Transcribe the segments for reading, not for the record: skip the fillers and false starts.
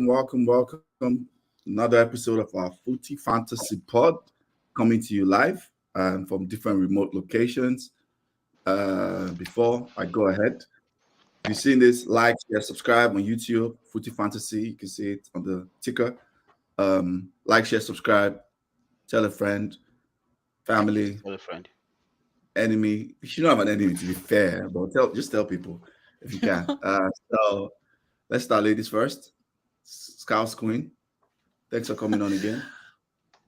welcome. Another episode of our Footy Fantasy Pod coming to you live from different remote locations. Before I go ahead, if you've seen this, like, share, subscribe on YouTube, Footy Fantasy. You can see it on the ticker. Like, share, subscribe, tell a friend, family, enemy. You should not have an enemy, to be fair, but just tell people if you can. So let's start ladies first. Scouse Queen, thanks for coming on again.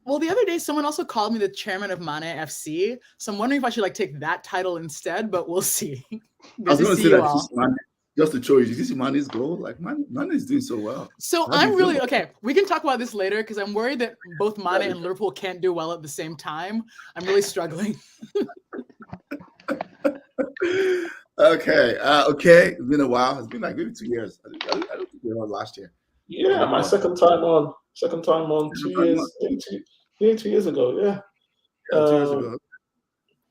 Well, the other day, someone also called me the chairman of Mane FC, so I'm wondering if I should take that title instead, but we'll see. I was going to say that just to show you. Did you see Mane's goal? Mane is doing so well. So I'm really okay. We can talk about this later because I'm worried that both Mane and Liverpool can't do well at the same time. I'm really struggling. Okay. It's been a while. It's been maybe 2 years. I don't think we were on last year. Yeah, my second time on 2 years, 2 years ago. Yeah. 2 years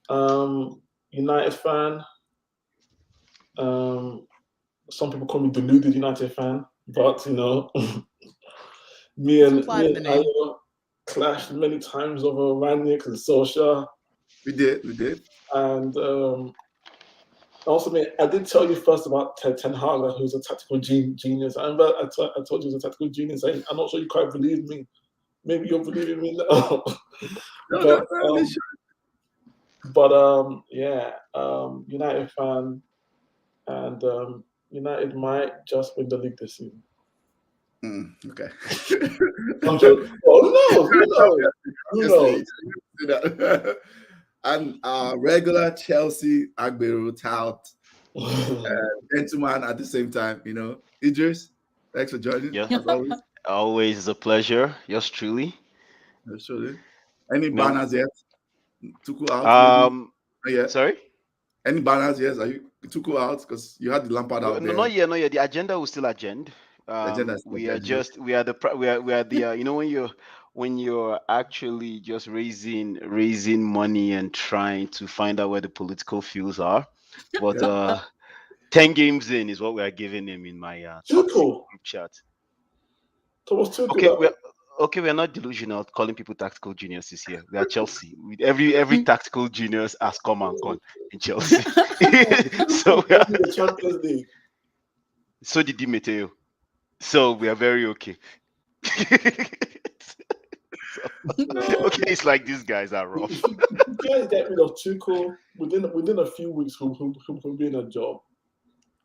ago. United fan. Some people call me deluded United fan, but me and Ayo clashed many times over Ranić and Solskjaer. We did. And also, I did tell you first about Ten Hag, who's a tactical genius. I remember I told you he was a tactical genius. I'm not sure you quite believe me. Maybe you're believing me now. United fan, and United might just win the league this season. Okay. Who knows? And regular Chelsea Agbero tout gentleman at the same time, Idris, thanks for joining. Yeah, always a pleasure. Yours truly. Any banners yet? Tuchel out? Yeah. Sorry. Any banners yet? Are you Tuchel out because you had the Lampard out there? Not yet. The agenda will still agenda. We are the when you're actually just raising money and trying to find out where the political fields are. But 10 games in is what we are giving him in my group chat. Okay, we are not delusional calling people tactical geniuses here. We are Chelsea. Every tactical genius has come and gone in Chelsea. So we are the Champions League. So did Di Matteo. So we are very okay. Okay, it's like these guys are rough. You guys get rid of Tuchel within a few weeks. Who be in a job?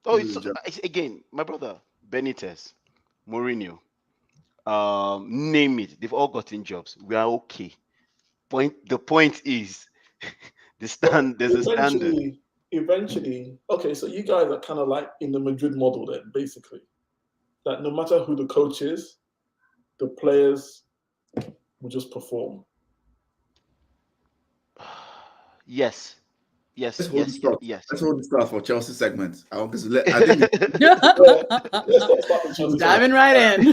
Oh, it's again, my brother Benitez, Mourinho, name it. They've all gotten jobs. We are okay. The point is, there's a standard. Eventually, okay. So you guys are kind of like in the Madrid model, then, basically. That no matter who the coach is, the players will just perform. Yes. Let's hold the stuff for Chelsea segment. I think diving right in.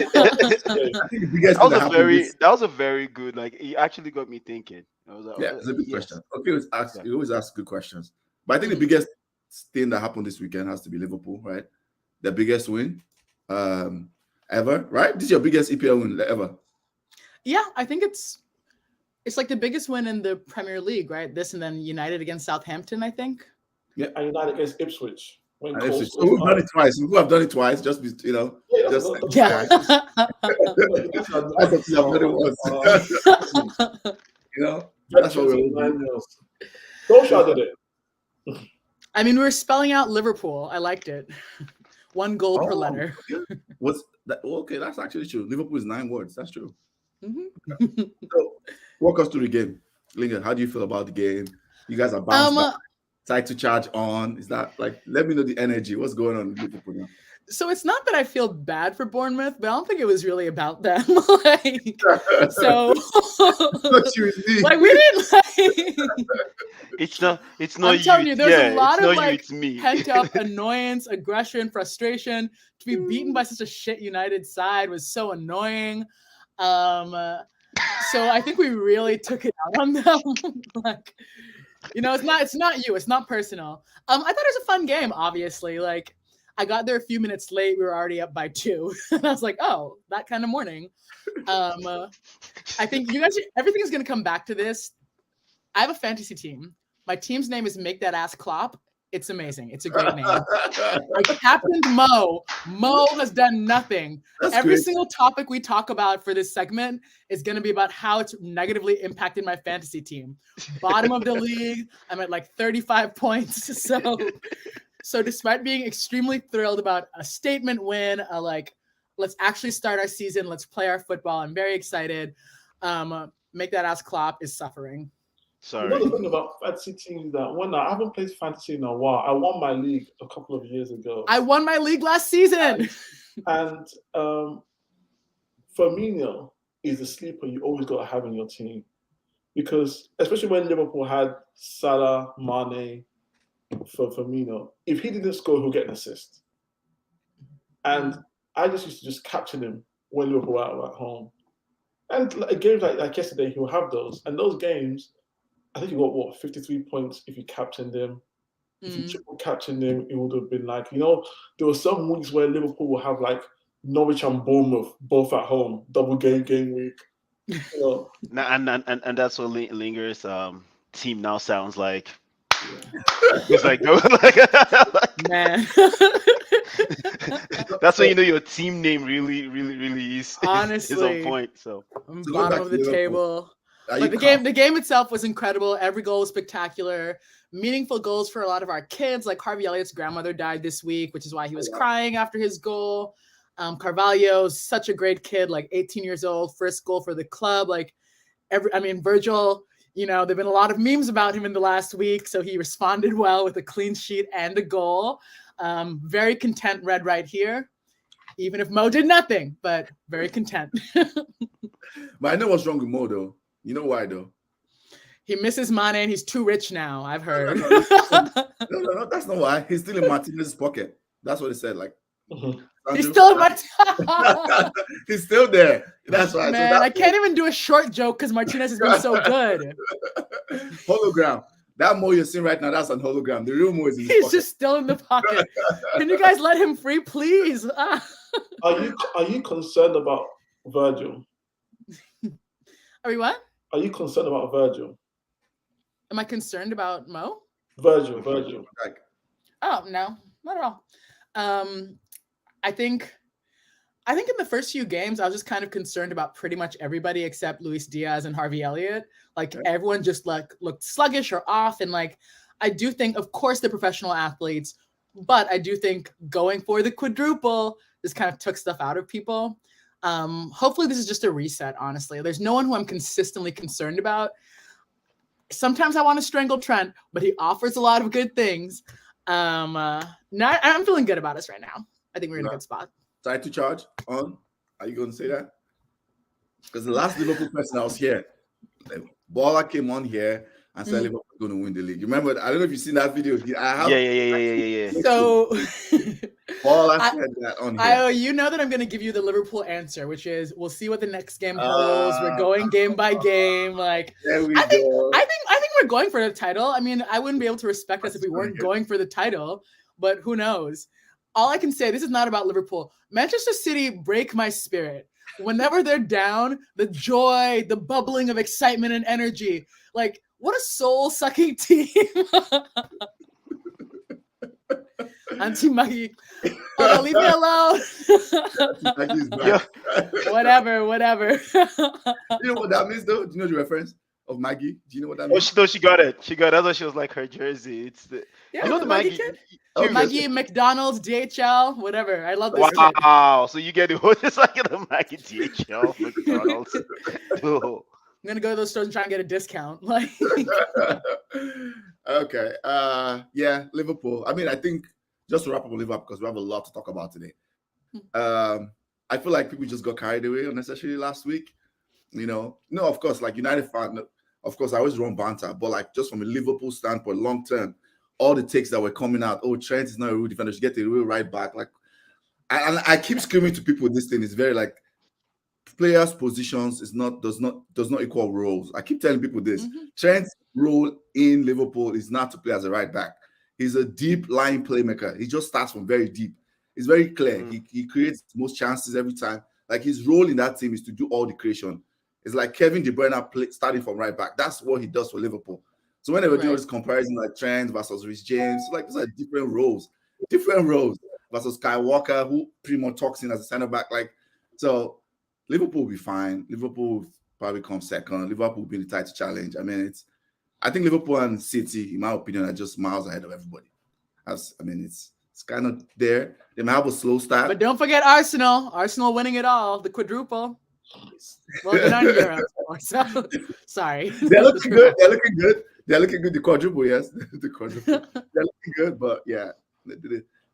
That was a very good. It actually got me thinking. It's a good question. Okay, you always ask good questions. But I think the biggest thing that happened this weekend has to be Liverpool, right? The biggest win ever, right? This is your biggest EPL win ever. Yeah, I think it's like the biggest win in the Premier League, right? This and then United against Southampton, I think. Yeah, and United against Ipswich. We've done it twice. We have done it twice. Just be, That's what we're doing. Solskjaer did it. I mean, we were spelling out Liverpool. I liked it. 1 goal per letter. What's that? Okay, that's actually true. Liverpool is 9 words. That's true. Mm-hmm. So, walk us through the game. Linga, how do you feel about the game? You guys are bounced back, tied to charge on. Is that let me know the energy. What's going on in Liverpool now? So it's not that I feel bad for Bournemouth, but I don't think it was really about them. We didn't It's not. I'm telling you, there's a lot of pent up annoyance, aggression, frustration. To be beaten by such a shit United side was so annoying. So I think we really took it out on them. It's not you. It's not personal. I thought it was a fun game. Obviously, I got there a few minutes late. We were already up by 2. And I was like, oh, that kind of morning. I think you guys, everything is going to come back to this. I have a fantasy team. My team's name is Make That Ass Klopp. It's amazing. It's a great name. I captained Mo. Mo has done nothing. That's Every great. single topic we talk about for this segment is going to be about how it's negatively impacted my fantasy team. Bottom of the league. I'm at like 35 points. So despite being extremely thrilled about a statement win, let's actually start our season. Let's play our football. I'm very excited. Make That Ass Klopp is suffering. Sorry. You know the thing about fantasy teams that when I haven't played fantasy in a while. I won my league a couple of years ago. I won my league last season. And Firmino is a sleeper you always got to have in your team. Because especially when Liverpool had Salah, Mane for Firmino, if he didn't score, he'll get an assist. And I just used to just captain him when Liverpool were at home. And games like yesterday, he'll have those. And those games, I think you got 53 points if you captained him. If you triple captained him, it would have been like, there were some weeks where Liverpool will have like Norwich and Bournemouth both at home, double game week. And that's what Linger's team now sounds like. It's like Man. That's when you know your team name really is Honestly on point. So bottom of the table. But the game itself was incredible. Every goal was spectacular. Meaningful goals for a lot of our kids. Like Harvey Elliott's grandmother died this week, which is why he was crying after his goal. Carvalho's such a great kid, like 18 years old, first goal for the club. Virgil, there've been a lot of memes about him in the last week, so he responded well with a clean sheet and a goal. Very content Red right here, even if Mo did nothing, but very content. But I know what's wrong with Mo, though. You know why, though? He misses Mane and he's too rich now, I've heard. No, that's not why. He's still in Martinez's pocket. That's what he said. Like, he's still in my he's still there. That's why. Man, I can't even do a short joke because Martinez has been so good. Hologram. That Mo you're seeing right now, that's on hologram. The real Mo is in his He's pocket. just still in the pocket. Can you guys let him free, please? Are you concerned about Virgil? Are we what? Are you concerned about Virgil? Am I concerned about Mo? Virgil. Like, Oh, no, not at all. I think in the first few games, I was just kind of concerned about pretty much everybody except Luis Diaz and Harvey Elliott. Like everyone just looked sluggish or off. And I do think, of course, they're professional athletes, but I do think going for the quadruple just kind of took stuff out of people. Hopefully this is just a reset, honestly. There's no one who I'm consistently concerned about. Sometimes I want to strangle Trent, but he offers a lot of good things. I'm feeling good about us right now. I think we're in a good spot. Side to charge on. Are you going to say that? Because the last Liverpool person I was here, Baller came on here and said Liverpool was going to win the league. You remember? I don't know if you've seen that video. Yeah. So Baller said that on here. you know that I'm going to give you the Liverpool answer, which is we'll see what the next game holds. We're going game by game. There we I think we're going for the title. I mean, I wouldn't be able to respect us if we weren't going for the title, but who knows? All I can say, this is not about Liverpool. Manchester City break my spirit. Whenever they're down, the joy, the bubbling of excitement and energy. What a soul-sucking team. Auntie Maggie. Oh, leave me alone. Maggie's back. Whatever. You know what that means, though? Do you know the reference of Maggie? Do you know what that means? She got it. That's why she was like her jersey. It's the the Maggie. Maggie, McDonald's, DHL, whatever. I love this. Wow. So you get it's like the Maggie DHL, McDonald's. Oh. I'm gonna go to those stores and try and get a discount. Okay. Yeah, Liverpool. I mean, I think just to wrap up with Liverpool, because we have a lot to talk about today. I feel like people just got carried away unnecessarily last week. No, of course, United fan, of course, I always run banter, but just from a Liverpool standpoint, long term, all the takes that were coming out, Trent is not a real defender, should get a real right back. I keep screaming to people, this thing is very players' positions does not equal roles. I keep telling people this. Trent's role in Liverpool is not to play as a right back. He's a deep lying playmaker. He just starts from very deep. It's very clear. He creates most chances every time. Like his role in that team is to do all the creation. It's like Kevin De Bruyne starting from right back. That's what he does for Liverpool. So when they were doing this comparison, like Trent versus Rhys James, like these are different roles versus Kyle Walker, who pretty much talks in as a center back. Like, so Liverpool will be fine. Liverpool will probably come second. Liverpool will be in the title challenge. I mean, I think Liverpool and City, in my opinion, are just miles ahead of everybody. It's kind of there. They might have a slow start. But don't forget Arsenal. Arsenal winning it all, the quadruple. Well, they're not in Europe. So, sorry. They're looking good. They're looking good. The quadruple, yes. The quadruple. They're looking good, but yeah.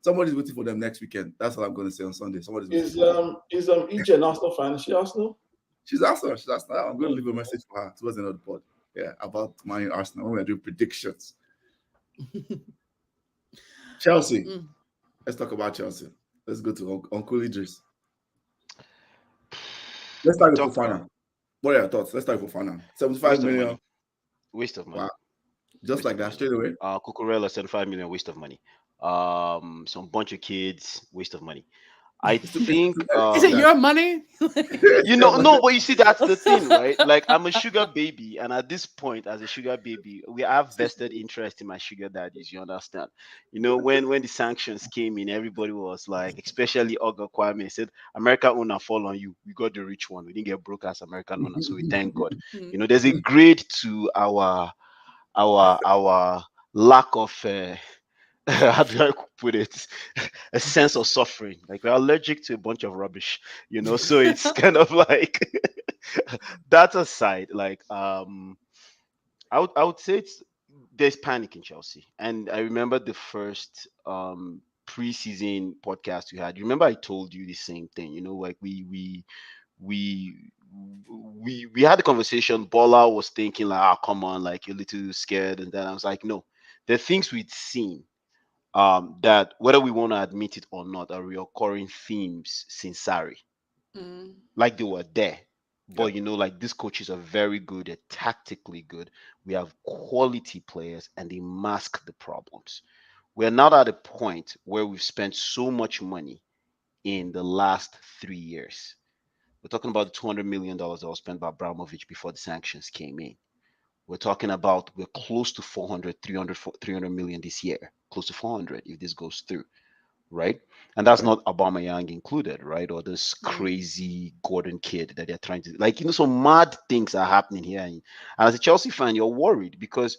Somebody's waiting for them next weekend. That's what I'm going to say on Sunday. Somebody's waiting for them. Is EJ an Arsenal fan? Is she Arsenal? She's Arsenal. I'm going to leave a message for her towards the end of the pod. Yeah, about Man U Arsenal. We're going to do predictions. Chelsea. Let's talk about Chelsea. Let's go to Uncle Idris. Let's start with Fofana. What are your thoughts? Let's start with Fofana. 75 million. Waste of money. Wow. Just like that, straight away. Cucurella, 75 million, waste of money. Some bunch of kids, waste of money. I think is it your money? No, but you see, that's the thing, right? Like, I'm a sugar baby, and at this point, as a sugar baby, we have vested interest in my sugar daddies. You understand? When the sanctions came in, everybody was like, especially Oga Kwame said, "American owner fall on you. We got the rich one. We didn't get broke as American owner, so we thank God." There's a grade to our lack of. How do I put it? A sense of suffering. Like, we're allergic to a bunch of rubbish, so it's kind of like that aside, like I would say there's panic in Chelsea. And I remember the first preseason podcast we had. You remember I told you the same thing, like we had a conversation. Bola was thinking like, come on, like, you're a little scared, and then I was like, no, there are things we'd seen that, whether we want to admit it or not, are reoccurring themes since Sarri. Like, they were there. But, like, these coaches are very good, they're tactically good. We have quality players, and they mask the problems. We're not at a point where we've spent so much money in the last 3 years. We're talking about the $200 million that was spent by Abramovich before the sanctions came in. We're talking about, we're close to 300 million this year, close to 400 if this goes through, right? And that's not Aubameyang included, right? Or this crazy Gordon kid that they're trying to, like, some mad things are happening here. And as a Chelsea fan, you're worried because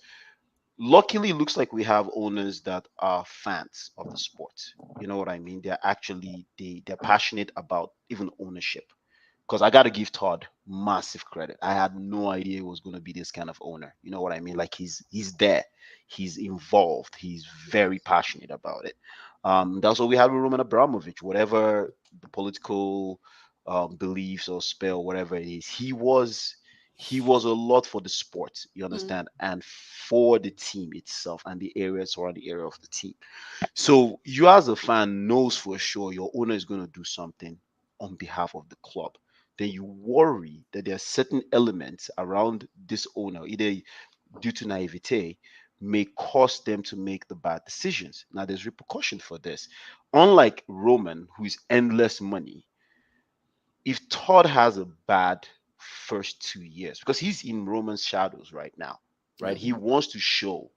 luckily it looks like we have owners that are fans of the sport. You know what I mean? They're actually, they're passionate about even ownership. Because I got to give Todd massive credit. I had no idea he was going to be this kind of owner. You know what I mean? Like, he's there. He's involved. He's very passionate about it. That's what we had with Roman Abramovich. Whatever the political beliefs or spell, whatever it is, he was a lot for the sport. You understand? And for the team itself and the areas around the area of the team. So you as a fan knows for sure your owner is going to do something on behalf of the club. Then you worry that there are certain elements around this owner, either due to naivete, may cause them to make the bad decisions. Now, there's repercussion for this. Unlike Roman, who is endless money, if Todd has a bad first 2 years, because he's in Roman's shadows right now, right? He wants to show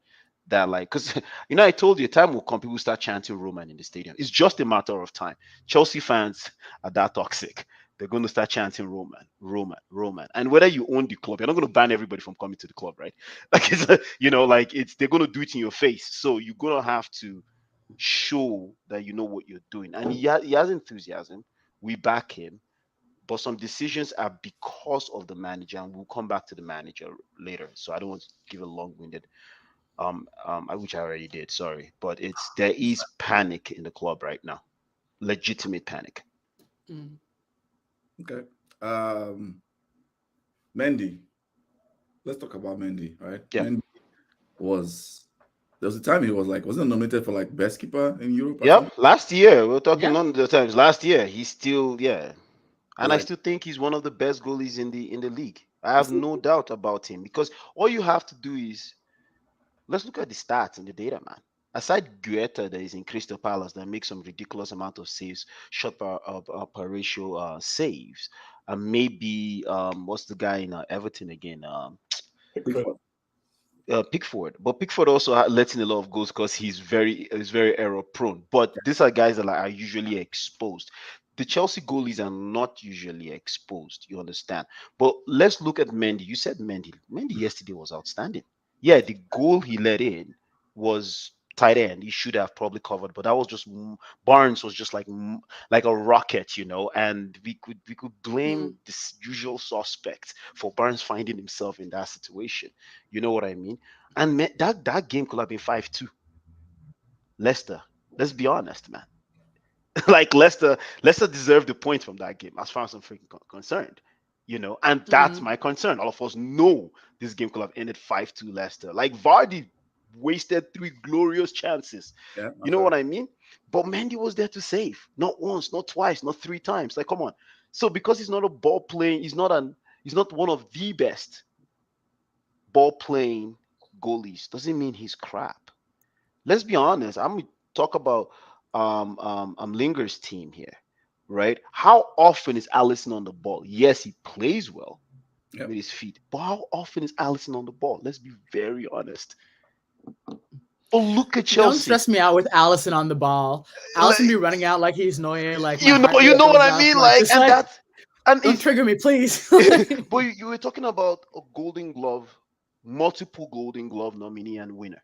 that, like, because, I told you, a time will come, people start chanting Roman in the stadium. It's just a matter of time. Chelsea fans are that toxic. They're going to start chanting Roman. And whether you own the club, you're not going to ban everybody from coming to the club, right? Like, they're going to do it in your face. So you're going to have to show that you know what you're doing. And he has enthusiasm. We back him. But some decisions are because of the manager, and we'll come back to the manager later. So I don't want to give a long-winded, which I already did, sorry. But there is panic in the club right now. Legitimate panic. Okay. Mendy. Let's talk about Mendy, right? Yeah. Mendy there was a time he was like, wasn't nominated for like best keeper in Europe? Yep. Last year, we were talking on the times. Last year, he's still, And I still think he's one of the best goalies in the league. I have no doubt about him, because all you have to do is, let's look at the stats and the data, man. aside Guetta that is in Crystal Palace that makes some ridiculous amount of saves, shot per ratio saves, and maybe what's the guy in Everton again? Pickford. Pickford, but Pickford also lets in a lot of goals because he's very error prone. But these are guys that are usually exposed. The Chelsea goalies are not usually exposed. You understand? But let's look at Mendy. You said Mendy. Mendy yesterday was outstanding. Yeah, the goal he let in was tight end. He should have probably covered, but that was just Barnes was just like a rocket, and we could blame this usual suspect for Barnes finding himself in that situation. You know what I mean? And that game could have been 5-2. Leicester. Let's be honest, man. Like Leicester deserved the point from that game, as far as I'm freaking concerned. And that's my concern. All of us know this game could have ended 5-2 Leicester. Like Vardy wasted 3 glorious chances. Yeah, You know what I mean? But Mendy was there to save. Not once, not twice, not 3 times. Like, come on. So because he's not a ball playing, he's not one of the best ball playing goalies. Doesn't mean he's crap. Let's be honest. I'm gonna talk about Linger's team here, right? How often is Allison on the ball? Yes, he plays well with his feet, but how often is Allison on the ball? Let's be very honest. Oh, look at Chelsea. Don't stress me out with Allison on the ball. Allison be running out like he's Neuer, like you know what I mean, don't trigger me, please. But you were talking about a Golden Glove, multiple Golden Glove nominee and winner.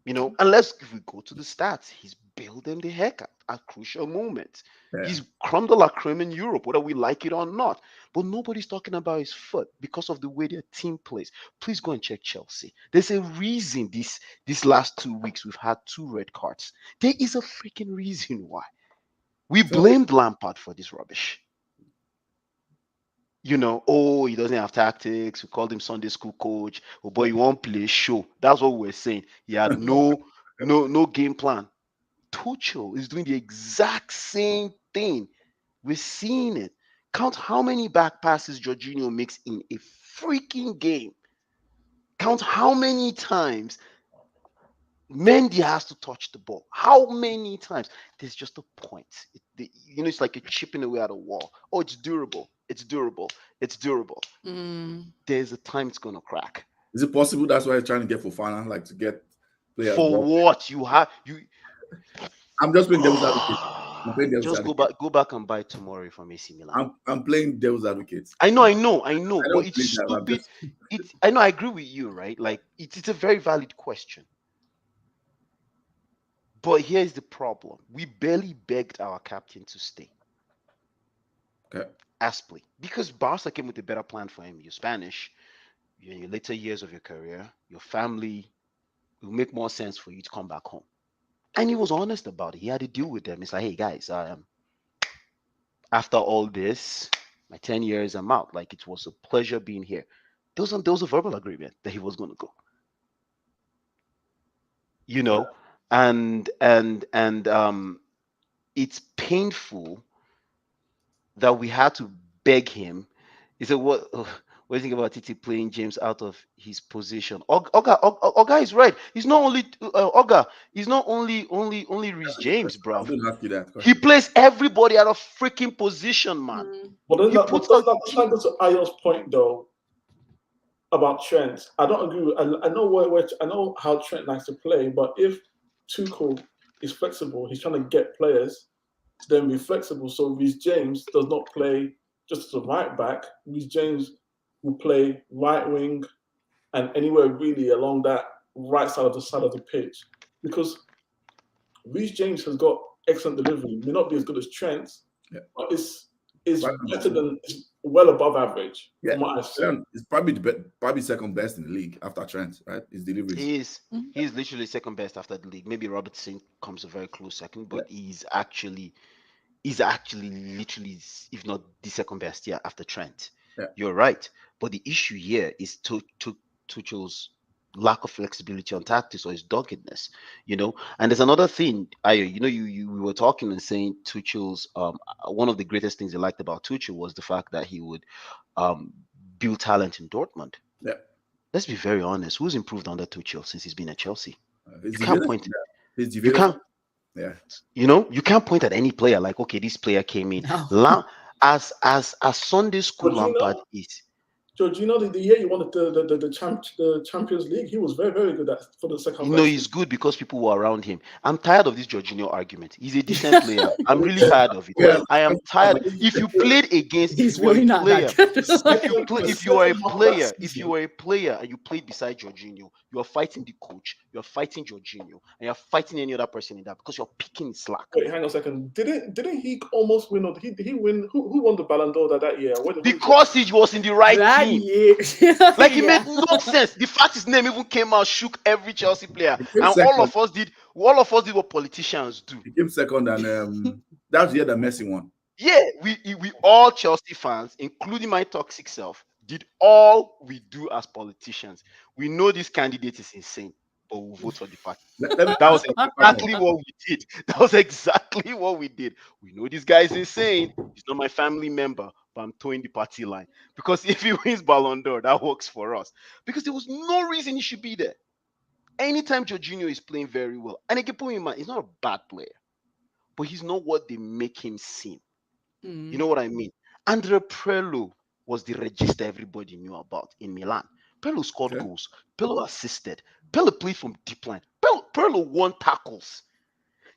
Unless if we go to the stats, he's building the heck out at crucial moments. Yeah. He's creme de la creme in Europe, whether we like it or not. But nobody's talking about his foot because of the way their team plays. Please go and check Chelsea. There's a reason these last 2 weeks we've had 2 red cards. There is a freaking reason why. We blamed Lampard for this rubbish. He doesn't have tactics. We called him Sunday school coach. Oh boy, you won't play show. That's what we were saying. He had no game plan. Tuchel is doing the exact same thing. We're seeing it. Count how many back passes Jorginho makes in a freaking game. Count how many times Mendy has to touch the ball. How many times? There's just a point. It's like you're chipping away at a wall. Oh, it's durable. It's durable. It's durable. There's a time it's gonna crack. Is it possible that's why you're trying to get Fofana, like to get players? For what you have you? I'm just playing devil's advocate. Just go back and buy Tomori from AC Milan. I'm playing devil's advocate. I know. But it's stupid. I know. I agree with you, right? Like it's a very valid question. But here's the problem. We barely begged our captain to stay. Okay. Aspley. Because Barca came with a better plan for him. You're Spanish. You're in your later years of your career. Your family. It will make more sense for you to come back home. And he was honest about it. He had to deal with them. He's like, hey, guys, after all this, my 10 years, I'm out. Like, it was a pleasure being here. There was a verbal agreement that he was going to go. And it's painful that we had to beg him. He said, what do you think about Titi playing James out of his position? Oga is right. He's not only Oga. He's not only Reece James, bro. He plays everybody out of freaking position, man. But doesn't that go to Ayo's point though about Trent? I don't agree. I know how Trent likes to play, but if Tuchel is flexible, he's trying to get players to then be flexible. So Reece James does not play just as a right back. Reece James will play right wing and anywhere really along that right side of the pitch. Because Reece James has got excellent delivery. May not be as good as Trent, but it's better than, it's well above average. Yeah, it's probably second best in the league after Trent, right? His delivery. He's literally second best after the league. Maybe Robertson comes a very close second, but he's actually literally, if not the second best, after Trent. Yeah. You're right. But the issue here is Tuchel's lack of flexibility on tactics or his doggedness, And there's another thing, we were talking and saying Tuchel's one of the greatest things I liked about Tuchel was the fact that he would build talent in Dortmund. Yeah. Let's be very honest. Who's improved under Tuchel since he's been at Chelsea? He's You can't developed. point. He's You developed. can't. Yeah. You can't point at any player like, okay, this player came in. No. As Sunday school Lampard is. George, the year you won the Champions League, he was very, very good for the second leg. He's good because people were around him. I'm tired of this Jorginho argument. He's a decent player. I'm really tired of it. Yeah. I am tired. If you played against, He's really not that good. if you are a player and you played beside Jorginho, you are fighting the coach, you are fighting Jorginho, and you're fighting any other person in that because you're picking his slack. Wait, hang on a second. Didn't he almost win? Or did he win? Who won the Ballon d'Or that year? Because he was in the right that team. year. Like, it made no sense. The fact his name even came out shook every Chelsea player, and all of us did what politicians do. He came second, and that was the year that Messi won. Yeah, we all Chelsea fans, including my toxic self, did all we do as politicians. We know this candidate is insane, but we'll vote for the party. That was exactly what we did. That was exactly what we did. We know this guy is insane. He's not my family member, but I'm towing the party line. Because if he wins Ballon d'Or, that works for us. Because there was no reason he should be there. Anytime Jorginho is playing very well, and I can put him in mind, he's not a bad player, but he's not what they make him seem. You know what I mean? Andrea Pirlo was the register everybody knew about in Milan. Pirlo scored goals. Pirlo assisted. Pirlo played from deep line. Pirlo won tackles.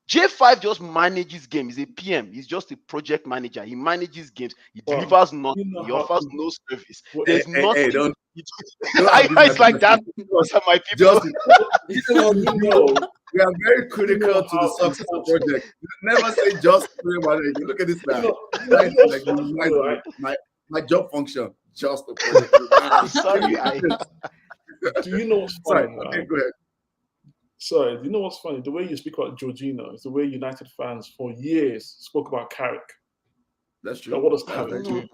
J5 just manages games. He's a PM. He's just a project manager. He manages games. He delivers nothing. He offers no service. There's nothing. It's like that. Those are my people. We are very critical to the success of the project. Never say just manager. Look at this man. My job function just a project. Sorry, do you know what's funny? Sorry, okay, go ahead. Sorry, do you know what's funny? The way you speak about Jorginho is the way United fans for years spoke about Carrick. That's true. Like, what does Carrick do?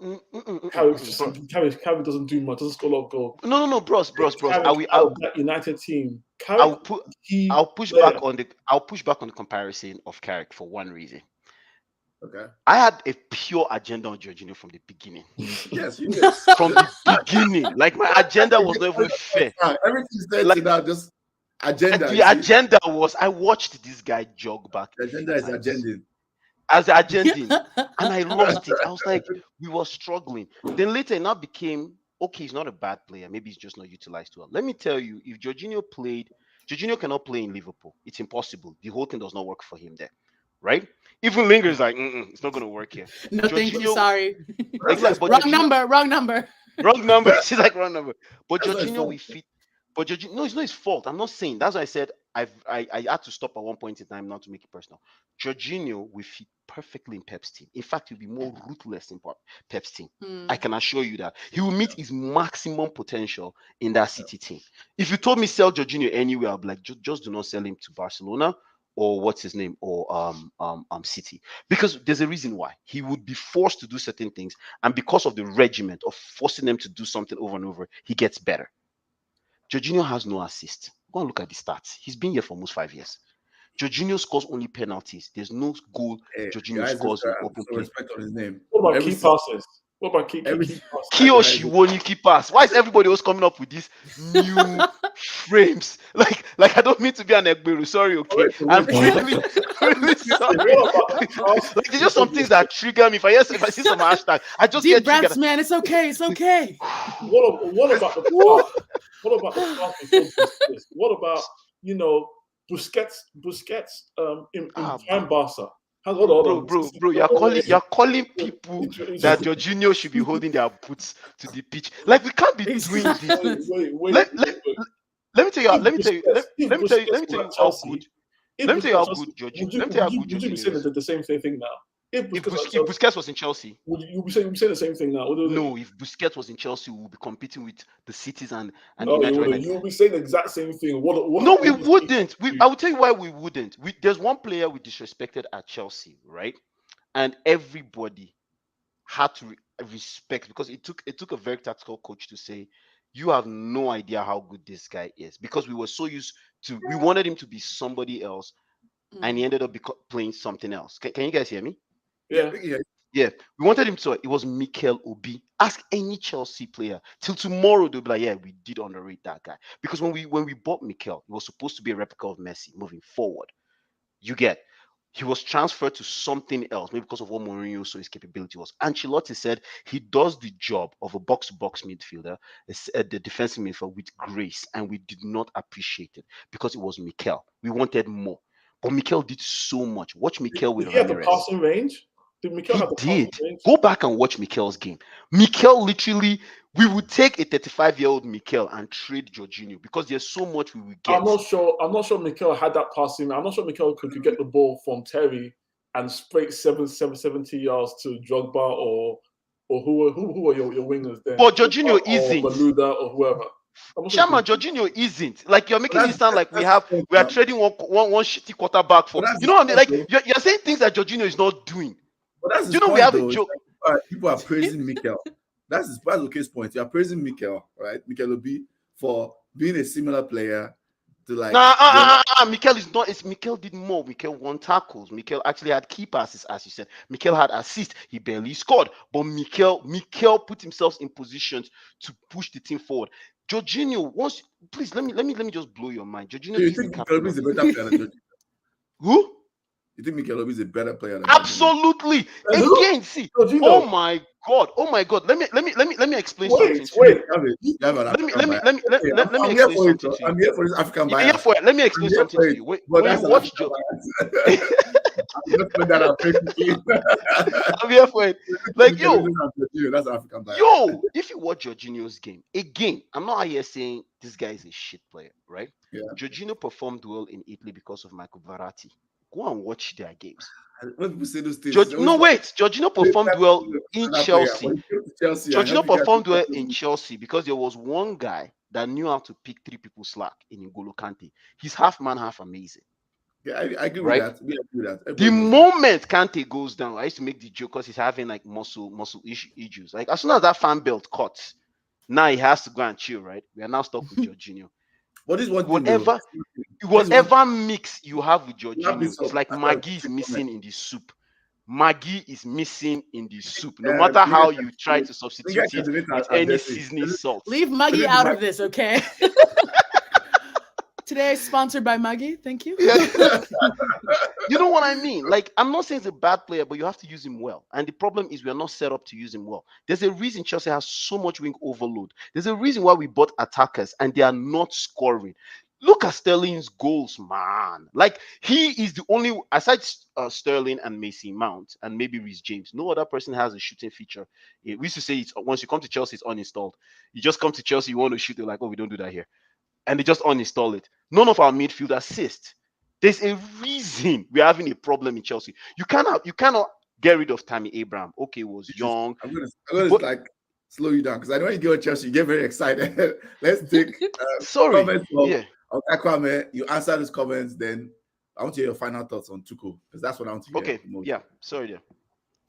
Carrick doesn't do much. Doesn't score a lot of goals. No, bros. That United team. I'll push back on the comparison of Carrick for one reason. Okay. I had a pure agenda on Jorginho from the beginning. Yes, you did. From the beginning, like, my agenda was not even fair. Everything you said like, now just agenda. The agenda was, I watched this guy jog back. The agenda is agenda. As agenda, and I lost it. I was like, we were struggling. Then later, it now became, okay, he's not a bad player. Maybe he's just not utilized well. Let me tell you, if Jorginho cannot play in Liverpool. It's impossible. The whole thing does not work for him there, right? Even Linger's like, it's not going to work here. No, thank you. Sorry. Wrong number. She's like, wrong number. But Jorginho, we fit. But Jorginho, no, it's not his fault. I'm not saying. That's why I said I had to stop at one point in time, not to make it personal. Jorginho will fit perfectly in Pep's team. In fact, he'll be more ruthless in Pep's team. I can assure you that. He will meet his maximum potential in that City team. If you told me sell Jorginho anywhere, I'll be like, just do not sell him to Barcelona or what's his name, or City. Because there's a reason why. He would be forced to do certain things, and because of the regiment of forcing them to do something over and over, he gets better. Jorginho has no assist. Go and look at the stats. He's been here for almost 5 years. Jorginho scores only penalties. There's no goal Jorginho scores in open play. Respect on his name. What about key passes? What about key passes? Key pass. Why is everybody else coming up with these new frames? Like I don't mean to be an Egberu. Sorry, okay. I'm really sorry. Like, there's just some things that trigger me. If I see some hashtag, I just Deep get breaths, triggered. man. It's okay. It's okay. What about the pass? What about the pass? What about Busquets in prime Barca? Bro, you're calling people that Jorginho should be holding their boots to the pitch. Like, we can't be doing this. Let me tell you how good. Let me tell you how good Jorginho. Would you be saying the same thing now? If Busquets was in Chelsea, would you be saying the same thing now? No, if Busquets was in Chelsea, we would be competing with the cities and United. You would be saying the exact same thing. No, we wouldn't. I will tell you why we wouldn't. There's one player we disrespected at Chelsea, right? And everybody had to respect, because it took a very tactical coach to say, you have no idea how good this guy is, because we were so used to, we wanted him to be somebody else, and he ended up playing something else. Can you guys hear me? Yeah. Yeah, we wanted him to. It was Mikel Obi. Ask any Chelsea player till tomorrow. They'll be like, "Yeah, we did underrate that guy." Because when we bought Mikel, it was supposed to be a replica of Messi moving forward. You get. He was transferred to something else, maybe because of what Mourinho saw his capability was. Ancelotti said he does the job of a box-to-box midfielder, the defensive midfielder with grace, and we did not appreciate it because it was Mikel. We wanted more, but Mikel did so much. Watch Mikel with Did he have the Ramirez. passing range? Did Mikel He have the did. passing range? Go back and watch Mikel's game. Mikel literally, we would take a 35-year-old Mikel and trade Jorginho because there's so much we would get. I'm not sure. I'm not sure Mikel had that passing. I'm not sure Mikel could get the ball from Terry and sprint 70 yards to Drogba or who are your wingers then? But Jorginho or isn't. Maluda or whoever. Shaman, Jorginho isn't. Like, you're making it sound like we are now. trading one shitty quarterback for. But that's You know what I mean? Like, though. you're saying things that Jorginho is not doing. But that's Do his you know point, we have though. a joke? People are praising Mikel. That's the case point. You are praising Mikel, right? Mikel Obi for being a similar player to like. Mikel is not. It's Mikel did more. Mikel won tackles. Mikel actually had key passes, as you said. Mikel had assists. He barely scored, but Mikel put himself in positions to push the team forward. Jorginho, please let me just blow your mind. Jorginho So you is the think Mikel captain. Obi is a better player than Jorginho? Who? You think Mikel Obi is a better player than Absolutely. Again, see. Jorginho. Oh my God. Let me explain something. Wait. Let me explain something to you. I'm here for this African bias. Yeah, for it. Let me explain something to you. When you watch Just put that out quickly. I'm here for it. Like, that's African bias. If you watch Jorginho's game, again, I'm not here saying this guy is a shit player, right? Yeah. Jorginho performed well in Italy because of Michael Verratti. Go and watch their games. When people say those things, Jorginho performed well in Chelsea. Jorginho performed well in Chelsea because there was one guy that knew how to pick three people slack in N'Golo Kante. He's half man, half amazing. Yeah, I agree with that. We agree with that. The moment Kante goes down, I used to make the joke because he's having like muscle issues. Like, as soon as that fan belt cuts, now he has to go and chill, right? We are now stuck with Jorginho. But this one whatever mix you have with Jorginho, it's like Maggi is missing in the soup. Maggi is missing in the soup. No matter how you try to substitute it with any seasoning salt. Leave Maggi out of this, okay? Today, sponsored by Maggi. Thank you. You know what I mean? Like, I'm not saying he's a bad player, but you have to use him well. And the problem is we are not set up to use him well. There's a reason Chelsea has so much wing overload. There's a reason why we bought attackers and they are not scoring. Look at Sterling's goals, man. Like, he is the only, aside Sterling and Mason Mount and maybe Reece James, no other person has a shooting feature. We used to say once you come to Chelsea, it's uninstalled. You just come to Chelsea, you want to shoot, they're like, oh, we don't do that here. And they just uninstall it. None of our midfield assist. There's a reason we're having a problem in Chelsea. You cannot get rid of Tammy Abraham. Okay, was young. I'm gonna like slow you down because I know when you go to Chelsea, you get very excited. Let's take comments of Akwame. You answer these comments, then I want to hear your final thoughts on Tuchel because that's what I want to hear. Okay, yeah, sorry, yeah.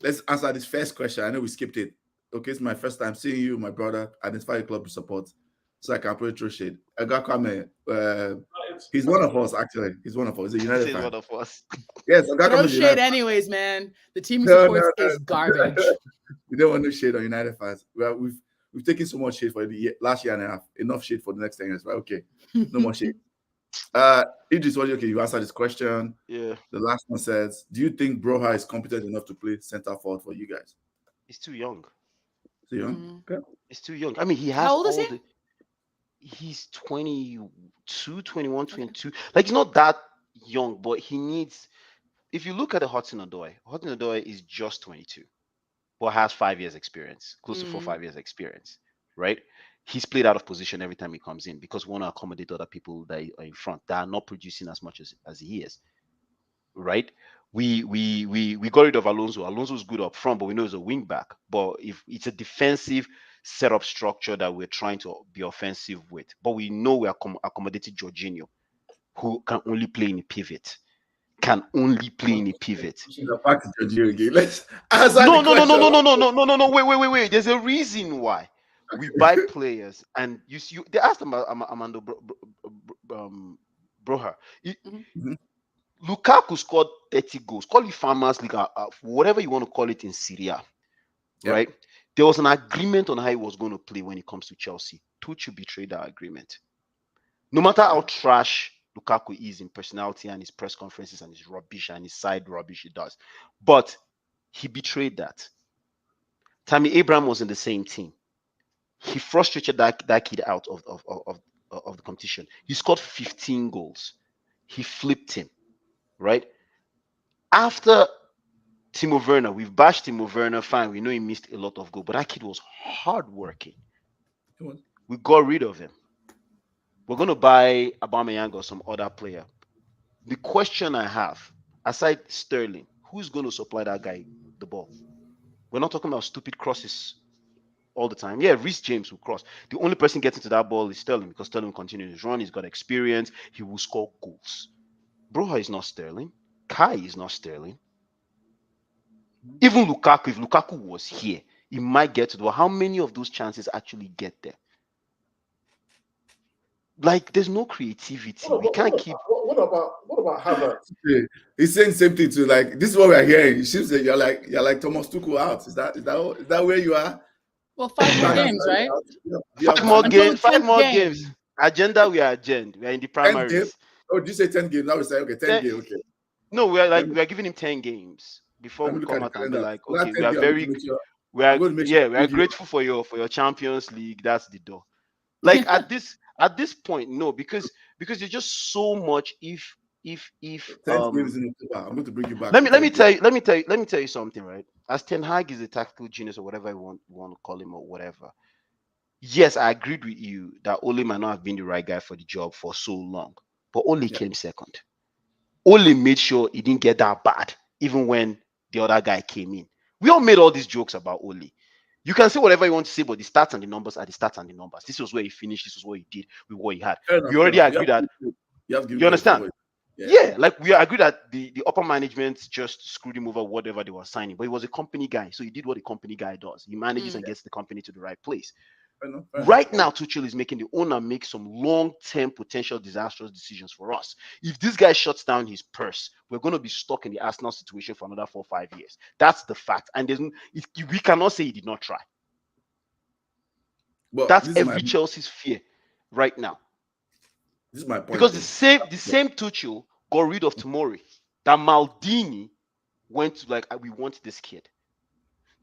Let's answer this first question. I know we skipped it. Okay, it's my first time seeing you, my brother. Identify the club you support, so I can put it through shade. Akwame, he's one of us. Actually, he's one of us. He's a United fan. One of us. Yes, no shade, anyways, man. The team he supports is garbage. We don't want no shade on United fans. We've taken so much shade for the last year and a half. Enough shade for the next 10 years, right? Okay, no more shade. Idris, okay, you answer this question. Yeah. The last one says, do you think Broha is competent enough to play center forward for you guys? He's too young. Too young? Okay. He's too young. I mean, he has. How old is he? He's 22, 21, 22. Like, he's not that young, but he needs. If you look at the Hudson-Odoi is just 22, but has 5 years experience, close to 4-5 years experience, right? He's played out of position every time he comes in because we want to accommodate other people that are in front that are not producing as much as he is, right? We got rid of Alonso. Alonso's good up front, but we know he's a wing back. But if it's a defensive setup structure that we're trying to be offensive with, but we know we are accommodating Jorginho, who can only play in a pivot. Back to Jorginho again. Let's answer No. Wait. There's a reason why we buy players, and they asked about Armando Broha. Lukaku scored 30 goals. Call it Farmers League, whatever you want to call it in Syria, right? There was an agreement on how he was going to play when it comes to Chelsea. Tuchel betrayed that agreement. No matter how trash Lukaku is in personality and his press conferences and his rubbish and his side rubbish he does, but he betrayed that. Tammy Abraham was in the same team. He frustrated that kid out of the competition. He scored 15 goals. He flipped him, right? After Timo Werner, we've bashed Timo Werner, fine. We know he missed a lot of goals, but that kid was hardworking. We got rid of him. We're going to buy Aubameyang or some other player. The question I have, aside Sterling, who's going to supply that guy the ball? We're not talking about stupid crosses all the time. Yeah, Reece James will cross. The only person getting to that ball is Sterling, because Sterling will continue his run. He's got experience. He will score goals. Broha is not Sterling. Kai is not Sterling. Even Lukaku, if Lukaku was here, he might get to the ball. How many of those chances actually get there? Like, there's no creativity. We can't keep. What about Havertz? He's saying the same thing too. Like, this is what we're hearing. It seems like you're like Thomas Tuchel out. Is that where you are? Well, 5 more games, right? Five more games. Agenda, we are agenda. We are in the primaries. Oh, did you say 10 games? Now we say, okay, 10 games. Okay. No, we are giving him 10 games before we come out and be like, okay, we are grateful for your Champions League. That's the door. Like at this point, no, because there's just so much. If 10 games in October, I'm going to bring you back. Let me tell you something, right? As Ten Hag is a tactical genius or whatever you want to call him or whatever. Yes, I agreed with you that Ole might not have been the right guy for the job for so long, but Ole came second. Ole made sure he didn't get that bad, even when the other guy came in. We all made all these jokes about Ole. You can say whatever you want to say, but the stats and the numbers are the stats and the numbers. This was where he finished. This was what he did with what he had. We already agreed that. You understand? Yeah, like we agreed that the upper management just screwed him over whatever they were signing. But he was a company guy, so he did what a company guy does. He manages and gets the company to the right place. Right now, Tuchel is making the owner make some long-term potential disastrous decisions for us. If this guy shuts down his purse, we're going to be stuck in the Arsenal situation for another 4 or 5 years. That's the fact. And we cannot say he did not try. But that's every Chelsea's fear right now. This is my point. Because the same Tuchel got rid of Tomori. That Maldini went to we want this kid.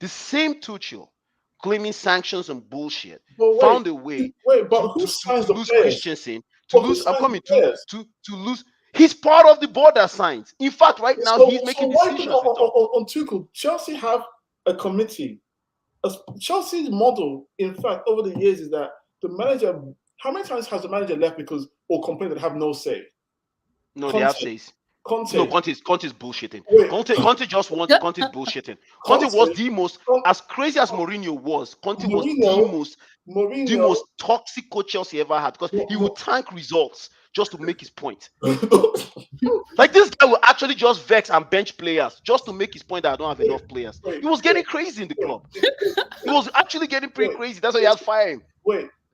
The same Tuchel claiming sanctions and bullshit found a way to lose Christensen, to lose. He's part of the board that signs. In fact, right now he's making decisions. On Tuchel, Chelsea have a committee. Chelsea's model, in fact, over the years is that the manager. How many times has the manager left because or complained that have no say? No, they have says. Conte is bullshitting. Conte just wants Conte bullshitting. Conte was the most, as crazy as Mourinho was, Conte was the most toxic coach Chelsea ever had, because he would tank results just to make his point. Like, this guy will actually just vex and bench players just to make his point that I don't have enough players. He was getting crazy in the club. He was actually getting pretty crazy. That's why he had to fire him.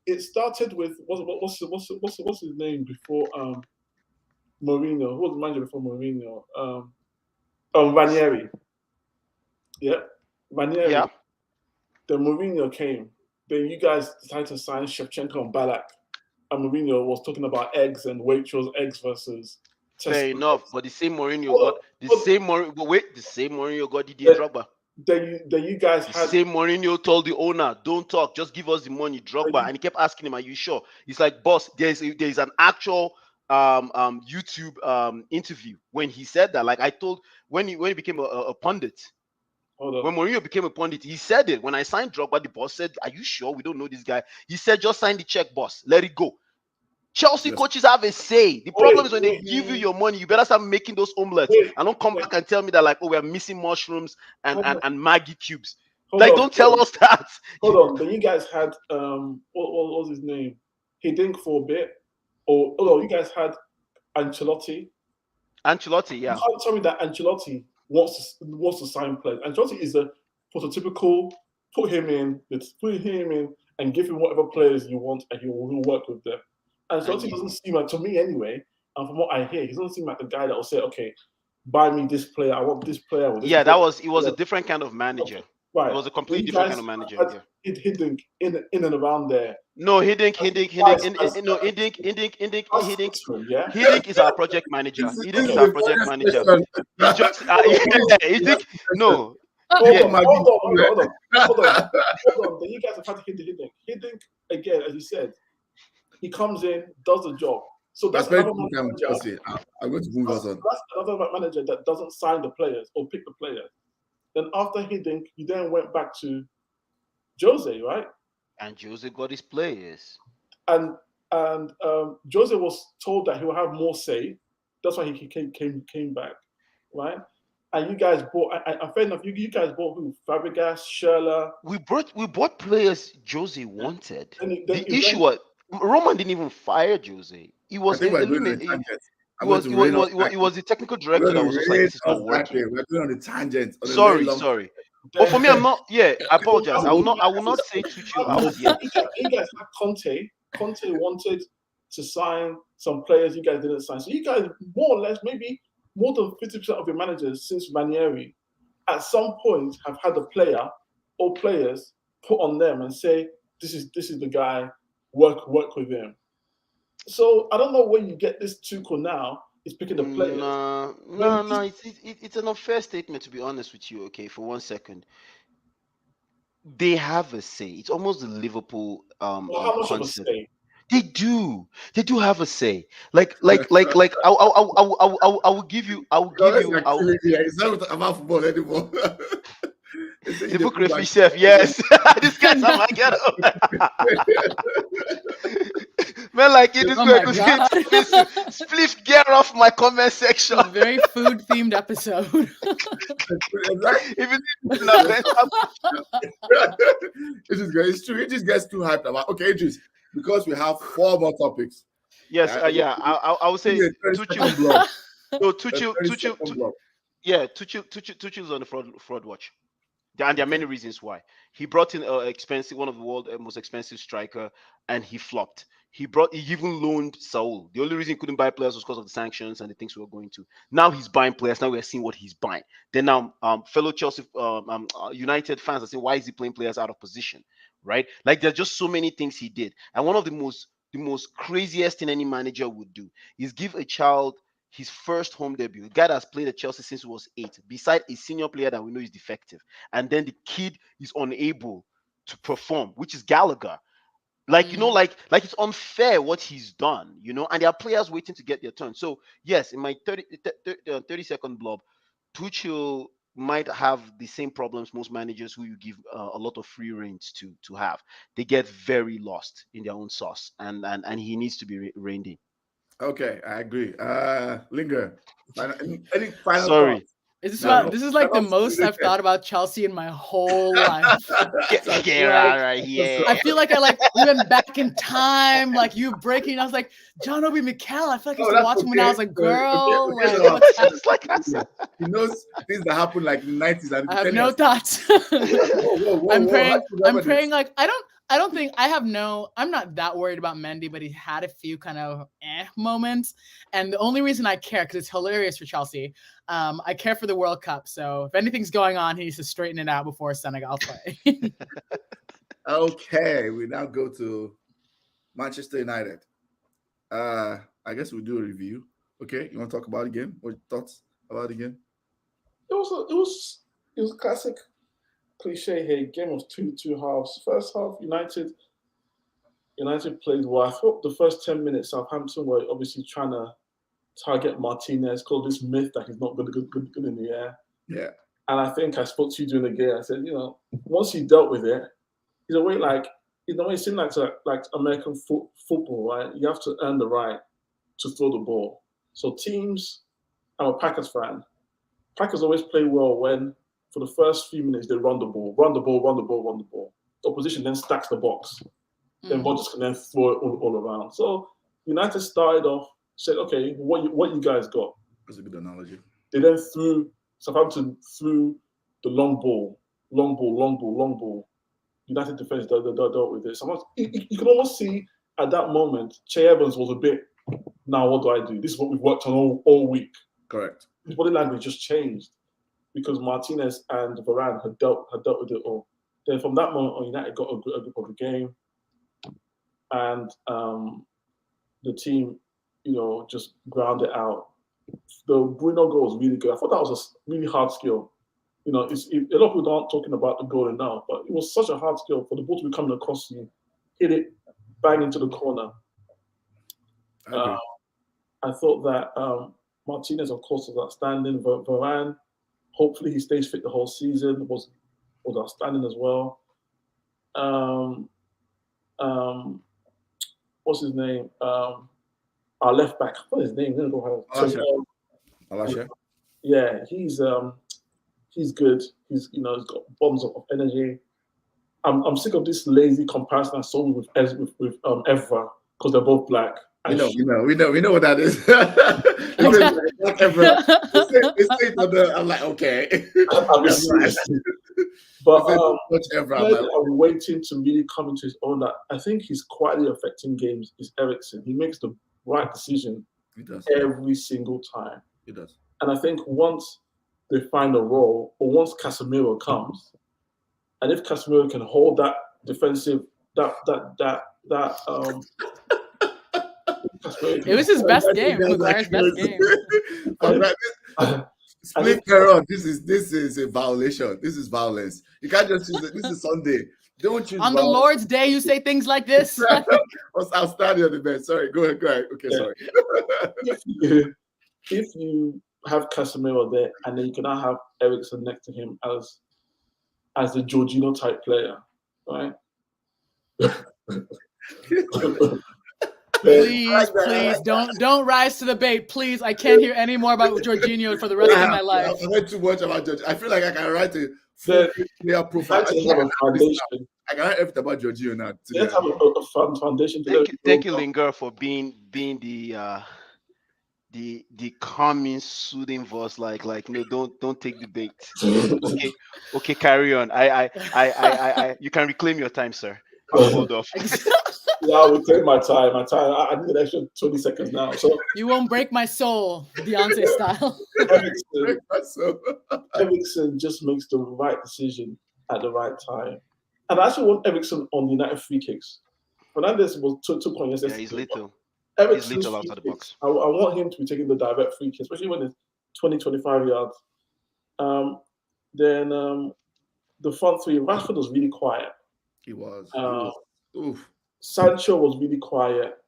It started with what's his name before Mourinho? Who was the manager before Mourinho? Ranieri. Yeah, Ranieri. Yeah. Then Mourinho came. Then you guys decided to sign Shevchenko and Ballack. And Mourinho was talking about eggs and Waitrose eggs versus. Fair enough, but the same Mourinho got the same Mourinho got Didier Drogba. Then you guys had the same Mourinho told the owner, "Don't talk, just give us the money, Drogba." And he kept asking him, "Are you sure?" He's like, "Boss, there's an actual YouTube interview when he said that. Like, I told when he became a pundit. When Mourinho became a pundit, he said it. When I signed Drogba, the boss said, "Are you sure? We don't know this guy." He said, "Just sign the check, boss. Let it go." Chelsea coaches have a say. The problem is when they give you your money, you better start making those omelets and don't come back and tell me that, like, oh, we're missing mushrooms and Maggie cubes. Don't tell us that. Hold on. Then you guys had what was his name? He didn't for a bit. You guys had Ancelotti. Ancelotti, yeah. You can't tell me that Ancelotti wants to sign players. Ancelotti is the prototypical put him in and give him whatever players you want and he will work with them. Ancelotti doesn't seem like, to me anyway, And from what I hear, he doesn't seem like the guy that will say, "Okay, buy me this player. I want this player." Or this Yeah, player. it was a different kind of manager. Right. It was a completely You different guys kind of manager. had Yeah. Hidden in and around there. No, Hiddink is our project manager. Hiddink is our project manager. He's just Hiddink. No. Hold on. Then you guys have had Hiddink. Hiddink, again, as you said, he comes in, does the job. So that's very another manager. Chelsea. I'm going to move us on. That's another manager that doesn't sign the players or pick the players. Then after Hiddink, you then went back to Jose, right? And Jose got his players. And Jose was told that he will have more say. That's why he came back, right? And you guys bought. And fair enough, you guys bought who? Fabregas, Schürrle. We bought players Jose wanted. The issue was Roman didn't even fire Jose. He was the technical director that was just like, this is not working. We're going on the tangent. Sorry. But for me, I'm not. Yeah, I apologize. I will not say Tuchel out yet. You guys had Conte. Conte wanted to sign some players you guys didn't sign. So you guys, more or less, maybe more than 50% of your managers since Ranieri, at some point, have had a player or players put on them and say, "This is the guy. Work with him." So I don't know where you get this Tuchel now. He's picking the players. No. It's an unfair statement, to be honest with you. Okay, for 1 second. They have a say. It's almost the Liverpool how much concept. of a say? They do have a say. I will give you. It's not about football anymore. Hypocrite chef, yes. This guy's on my ghetto. Man, like it is going to split gear off my comment section. A very food themed episode. It's true. It just gets too hyped about. Okay, Idris, because we have 4 more topics. Yes, I would say Tuchel. No, Tuchel. Yeah, Tuchel's on the fraud watch. And there are many reasons why. He brought in one of the world's most expensive striker, and he flopped. He even loaned Saul. The only reason he couldn't buy players was because of the sanctions and the things we were going to. Now he's buying players. Now we're seeing what he's buying. Then now, fellow Chelsea United fans are saying, why is he playing players out of position? Right? Like there's just so many things he did. And one of the most craziest thing any manager would do is give a child his first home debut, a guy that's played at Chelsea since he was 8, beside a senior player that we know is defective. And then the kid is unable to perform, which is Gallagher. Like, it's unfair what he's done, and there are players waiting to get their turn. So, yes, in my 30-second blob, Tuchel might have the same problems most managers who you give a lot of free reins to have. They get very lost in their own sauce, and he needs to be reined in. Okay, I agree. Linger. Any final Sorry. thoughts? This is like the most I've thought about Chelsea in my whole life. I feel like we went back in time, like you breaking. I was like, John Obi Mikel. I feel like I used to watch him when I was a girl. He knows things that happen like in the 90s. And I have no thoughts. I'm praying like I don't think I'm not that worried about Mendy, but he had a few kind of moments. And the only reason I care, because it's hilarious for Chelsea, I care for the World Cup. So if anything's going on, he needs to straighten it out before Senegal play. Okay, we now go to Manchester United. I guess we'll do a review. Okay, you want to talk about the game? What your thoughts about the game? It was classic cliche here. Game of two halves. First half, United played well. I thought the first 10 minutes, Southampton were obviously trying to target Martinez, called this myth that he's not good in the air. Yeah. And I think I spoke to you during the game. I said, once he dealt with it, he's a way like, it seemed like American football, right? You have to earn the right to throw the ball. So teams, I'm a Packers fan. Packers always play well when, for the first few minutes, they run the ball. The opposition then stacks the box. Then Rodgers can then throw it all around. So United started off, said, okay, what you guys got? That's a good analogy. They then Southampton threw the long ball. United defense dealt with it. So you can almost see at that moment, Che Evans was a bit now what do I do? This is what we've worked on all week. Correct. His body language just changed because Martinez and Varane had dealt with it all. Then from that moment on, United got a grip of the game, and the team, just ground it out. The Bruno goal was really good. I thought that was a really hard skill. A lot of people aren't talking about the goal now, but it was such a hard skill for the ball to be coming across you, hit it, bang into the corner. I thought that Martinez, of course, was outstanding. Varane, hopefully he stays fit the whole season, was outstanding as well. What's his name? Our left back. What is his name? Alasha. Yeah, he's good. He's got bombs of energy. I'm sick of this lazy comparison I saw with Evra because they're both black. We know what that is. Like Evra. They say I'm like, okay. But I'm waiting to really come into his own. That I think he's quietly affecting games. Is Eriksen. He makes the right decision every single time. He does. And I think once they find a role, or once Casemiro comes, and if Casemiro can hold that defensive, it was his best game. Maguire's best game. Split error. This is a violation. This is violence. You can't just use it. This is Sunday. Don't choose on the Lord's Day. You say things like this. Was outstanding on the bench. Sorry, go ahead. Okay, yeah. Sorry. if you have Casemiro there, and then you can now have Eriksen next to him as the Jorginho type player, right? Please don't rise to the bait. Please, I can't hear any more about Jorginho for the rest of my life. I read too much about Jorginho. I feel like I can write a full clear profile. I can write everything about Jorginho now. Let's have a foundation. Thank you, Linger, for being the calming, soothing voice. Like no, don't take the bait. Okay, carry on. I you can reclaim your time, sir. I'll hold off. Yeah, I will take my time. I need an extra 20 seconds now. So you won't break my soul, Beyonce style. Eriksen just makes the right decision at the right time. And I actually want Eriksen on United free kicks. Fernandes was took on yesterday. Yeah, he's little. Eriksen's he's little outside the box. I want him to be taking the direct free kick, especially when it's 20, 25 yards. Then the front three, Rashford was really quiet. He was. Oof. Sancho was really quiet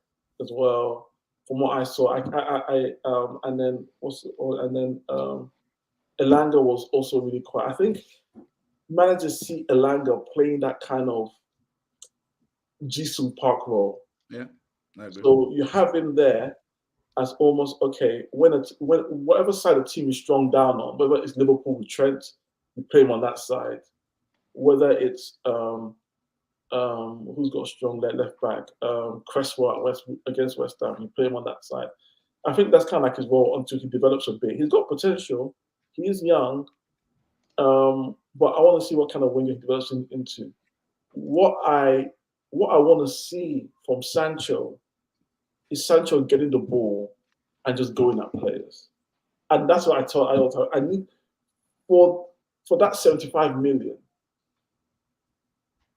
as well, from what I saw. And then Elanga was also really quiet. I think managers see Elanga playing that kind of Jisoo Park role. Yeah, I agree. So you have him there as almost okay. When whatever side the team is strong down on, whether it's Liverpool with Trent, you play him on that side. Whether it's who's got a strong left back, Cresswell against West Ham, you play him on that side. I think that's kind of like his role until he develops a bit. He's got potential. He is young, but I want to see what kind of winger he develops into. What I want to see from Sancho is Sancho getting the ball and just going at players, and that's what I need for that 75 million.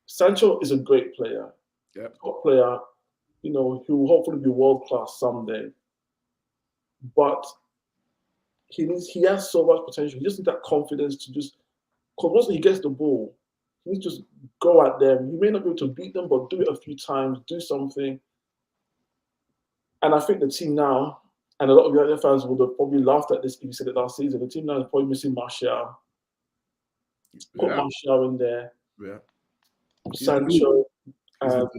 Sancho is a great player. Yeah. Top player, he will hopefully be world class someday. But he has so much potential. He just needs that confidence to just, because once he gets the ball, he needs to just go out there. You may not be able to beat them, but do it a few times, do something. And I think the team now, and a lot of the other fans would have probably laughed at this if you said it last season, the team now is probably missing Martial. Put Martial in there. Yeah. Sancho and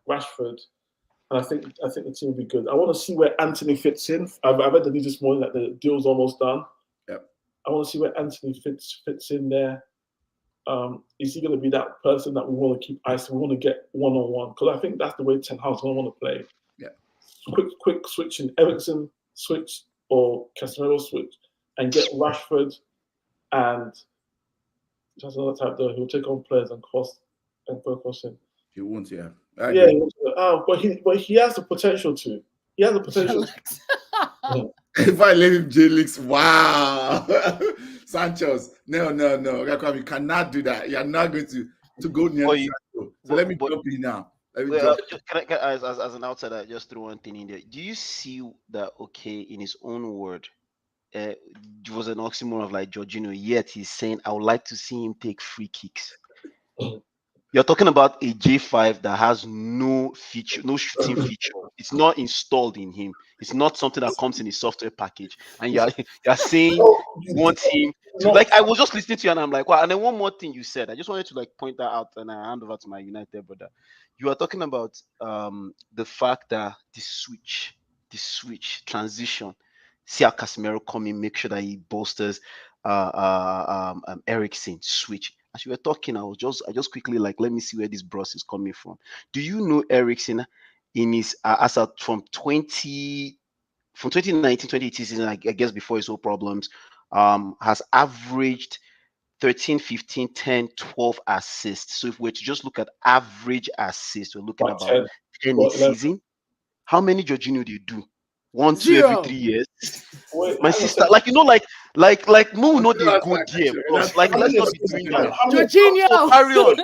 Rashford, and I think the team will be good. I want to see where Anthony fits in. I've read the news this morning that the deal's almost done. Yep. I want to see where Anthony fits in there. Is he going to be that person that we want to keep ice? We want to get one-on-one, because I think that's the way Ten Hag's going to want to play. Yeah. Quick switching, Eriksen switch or Casemiro switch, and get Rashford and just another type there who'll take on players and cross. And crossing. He won't, yeah. Yeah, but he has the potential to. He has the potential. If I let him J-Leaks, wow. Sanchez, no. You cannot do that. You're not going to go near Sancho. So let me jump in now. Can I, as an outsider, just throw one thing in there. Do you see that, okay, in his own word, it was an oxymoron of like Jorginho, yet he's saying, I would like to see him take free kicks. You're talking about a J5 that has no feature, no shooting feature. It's not installed in him. It's not something that comes in his software package. And you're saying you want him to, like, I was just listening to you and I'm like, wow. And then one more thing you said, I just wanted to like point that out and I hand over to my United brother. You are talking about the fact that the switch transition. See how Casemiro come in, make sure that he bolsters Eriksen switch. As you were talking, I just quickly like, let me see where this bros is coming from. Do you know Eriksen in his from 2019, 2018 season, I guess before his whole problems, has averaged 13, 15, 10, 12 assists. So if we're to just look at average assists, we're looking at about 10 a season. How many Jorginho do you do? 1, 2 every 3 years. Wait, my sister, like, you know, like Mo, know they go there, bros. Like, let's not be doing that. Jorginho, carry on.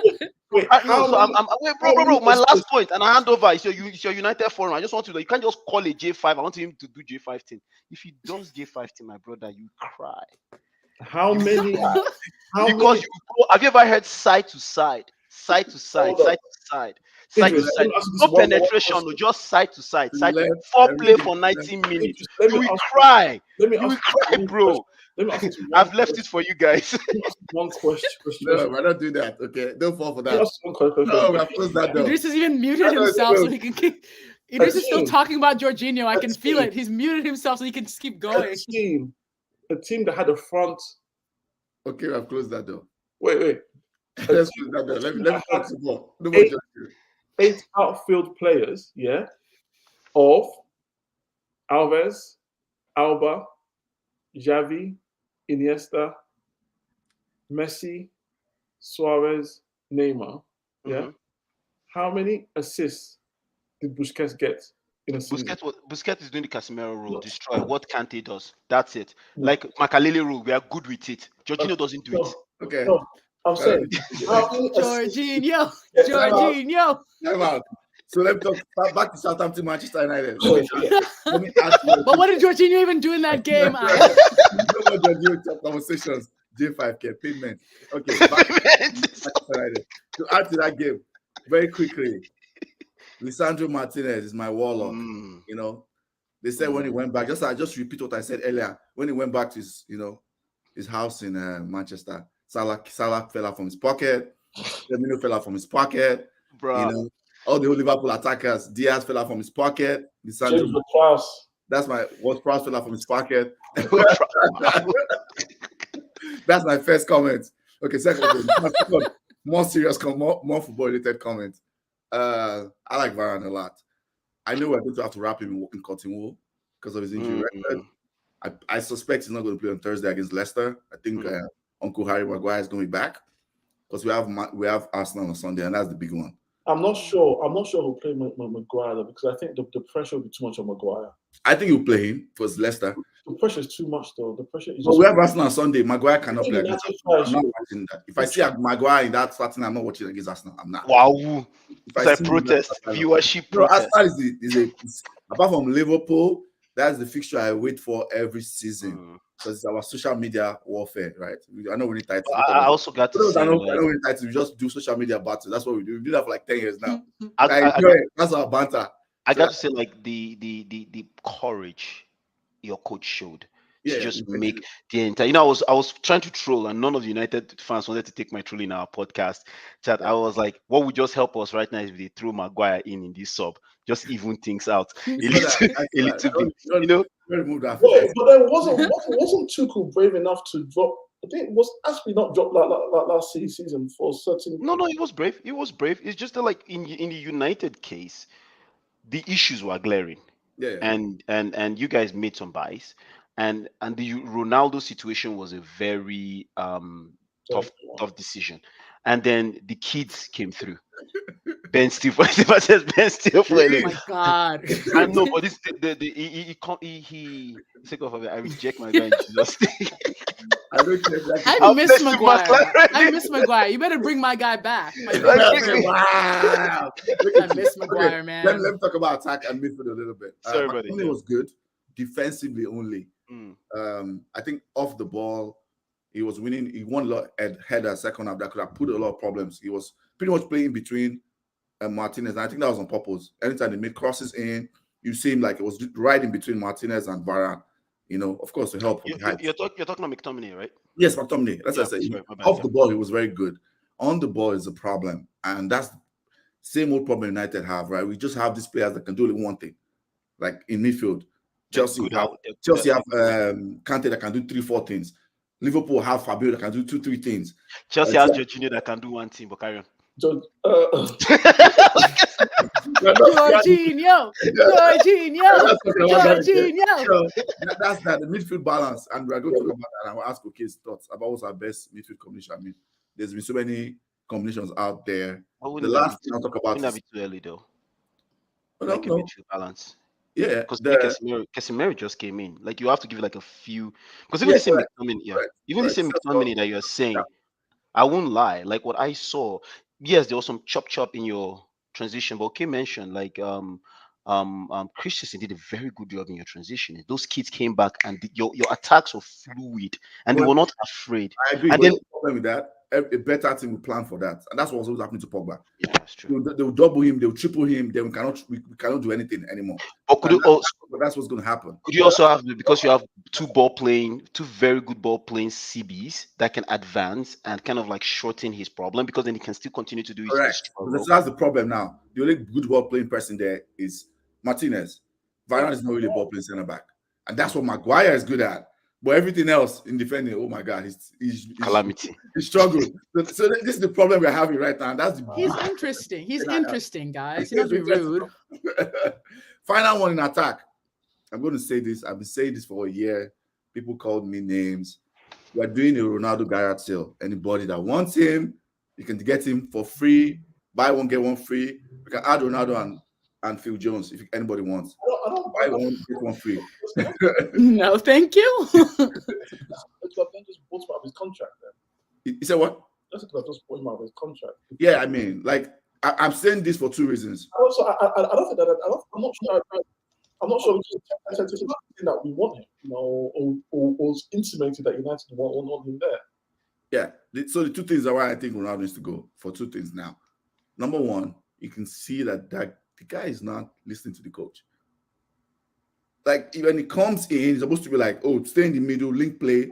Wait, Wait, bro. My last point, and I hand over. It's your United forum. I just want to know. You can't just call it J5. I want him to do J5 thing. If he does J5 thing, my brother, you cry. How many? Because you go, have you ever heard side to side? Side to side. No penetration, no, just side to side. Foreplay for 90 minutes. You will cry. Bro. Let me ask you I've left it for you guys. one question. No, we're not doing that. Okay, don't fall for that. No, we have closed that door. Idris has even muted himself so he can keep. Idris is still talking about Jorginho. I can feel it. He's muted himself so he can just keep going. A team that had a front. Okay, I've closed that door. Wait. Let's close that door. Let me talk some more. No more 8 8 outfield players, yeah, of Alves, Alba, Xavi, Iniesta, Messi, Suarez, Neymar. Yeah. Mm-hmm. How many assists did Busquets get in a season? Busquets is doing the Casemiro rule, destroy what Kante does. That's it. Like Makalele rule, we are good with it. Jorginho doesn't do it. Okay. No, I'm saying Jorginho. So let's talk back to Southampton, Manchester United. Let me ask you. But what did Jorginho even do in that game? No Jorginho conversations. J5K payment. Okay. To add to that game, very quickly, Lisandro Martinez is my warlock. You know, they said when he went back, I just repeat what I said earlier. When he went back to his house in Manchester, Salah fell out from his pocket. Firmino fell out from his pocket. Bro. You know, all the Liverpool attackers. Diaz fell out from his pocket. Lisandro that's my Prowse fell out from his pocket. That's my first comment. Okay, second, more serious, more football related comment. I like Varane a lot. I know we're going to have to wrap him in cotton wool because of his injury record. I suspect he's not going to play on Thursday against Leicester. I think Uncle Harry Maguire is going to be back because we have Arsenal on Sunday, and that's the big one. I'm not sure who'll play Maguire though, because I think the pressure will be too much on Maguire. I think he'll play him for Leicester. The pressure is too much though. The pressure is. But we have Arsenal on Sunday. Maguire cannot play against Arsenal. I'm not watching that. If I see Maguire in that starting, I'm not watching against Arsenal. I'm not. Wow. It's a protest. Viewership protest. Arsenal is apart from Liverpool, that's the fixture I wait for every season. Because it's our social media warfare, right? I know we need titles. I also got to say, I know we need titles. We just do social media battles. That's what we do. We do that for like 10 years now. That's our banter. I got to say, like the courage your coach showed to just make the entire. You know, I was trying to troll, and none of the United fans wanted to take my troll in our podcast chat. I was like, what would just help us right now if they throw Maguire in this sub, just even things out a little bit, you know. But then wasn't Tuchel brave enough to drop? I think was Aspi not dropped like last season for certain. No, he was brave. It's just that, like in the United case, the issues were glaring. Yeah. And you guys made some buys, and the Ronaldo situation was a very tough decision. and then the kids came through. Ben still for Ben still for Oh my God. I know, but this he take off of it. I reject my guy in Jesus' name. I don't care. Like, I I'll miss bless you, Maguire. McLaren. I miss Maguire. You better bring my guy back. My Like, favorite bring me- player. wow. I miss Maguire, man. Let me talk about attack and midfield a little bit. Sorry, buddy, McTominay yeah. was good defensively only. I think off the ball, he was winning. He won a lot at header second half that could have put a lot of problems. He was pretty much playing between Martinez, and I think that was on purpose. Anytime they made crosses in, you see him like it was right in between Martinez and Varane. You know, of course, to help. You're talking about McTominay, right? Yes, McTominay. That's what I said. Sorry, my bad, Off the ball, he was very good. On the ball is a problem, and that's the same old problem United have, right? We just have these players that can do only one thing, like in midfield. Chelsea have Kante that can do 3-4 things. Liverpool have Fabio that can do 2-3 things. Chelsea has Jorginho that can do one thing, but carry on. Jorginho. That's that, the midfield balance. And we're going to talk about that. I will ask Okay's thoughts about what's our best midfield combination. I mean, there's been so many combinations out there. The last thing I'll talk about is too early, though. Like a midfield balance. Yeah, because Casemiro just came in. Like you have to give like a few. Because even the same McTominay that you're saying, I won't lie. Like what I saw, yes, there was some chop in your transition, but okay, mentioned like Christensen did a very good job in your transition. Those kids came back and your attacks were fluid and they were not afraid. I agree. And then the problem with that, a better team will plan for that, and that's what was happening to Pogba. Yeah, that's true. They'll double him, they'll triple him. Then we cannot do anything anymore. But that's what's going to happen. Could you also have, because you have two very good ball playing CBs that can advance and kind of like shorten his problem, because then he can still continue to do his struggle. That's the problem now. The only good ball playing person there is Martinez. Varane is not really a ball playing center back, and that's what Maguire is good at. But everything else in defending, oh my God, he's calamity. He struggled. So this is the problem we're having right now. He's interesting. He's interesting, guys. He's not be rude. Final one in attack. I'm going to say this. I've been saying this for a year. People called me names. We're doing a Ronaldo Garrett sale. Anybody that wants him, you can get him for free. Buy one, get one free. We can add Ronaldo and Phil Jones if anybody wants. I don't buy one, get one free. No, thank you. The club then just bought him out of his contract then. You said what? That's the club just bought him out of his contract. Yeah, I mean, like I'm saying this for two reasons. Also, I don't think that I'm not sure. I'm not sure that we want him, you know, or was intimated that United want him there. Yeah. So the two things are why I think Ronaldo needs to go, for two things now. Number one, you can see that the guy is not listening to the coach. Like when he comes in, he's supposed to be like, oh, stay in the middle, link play.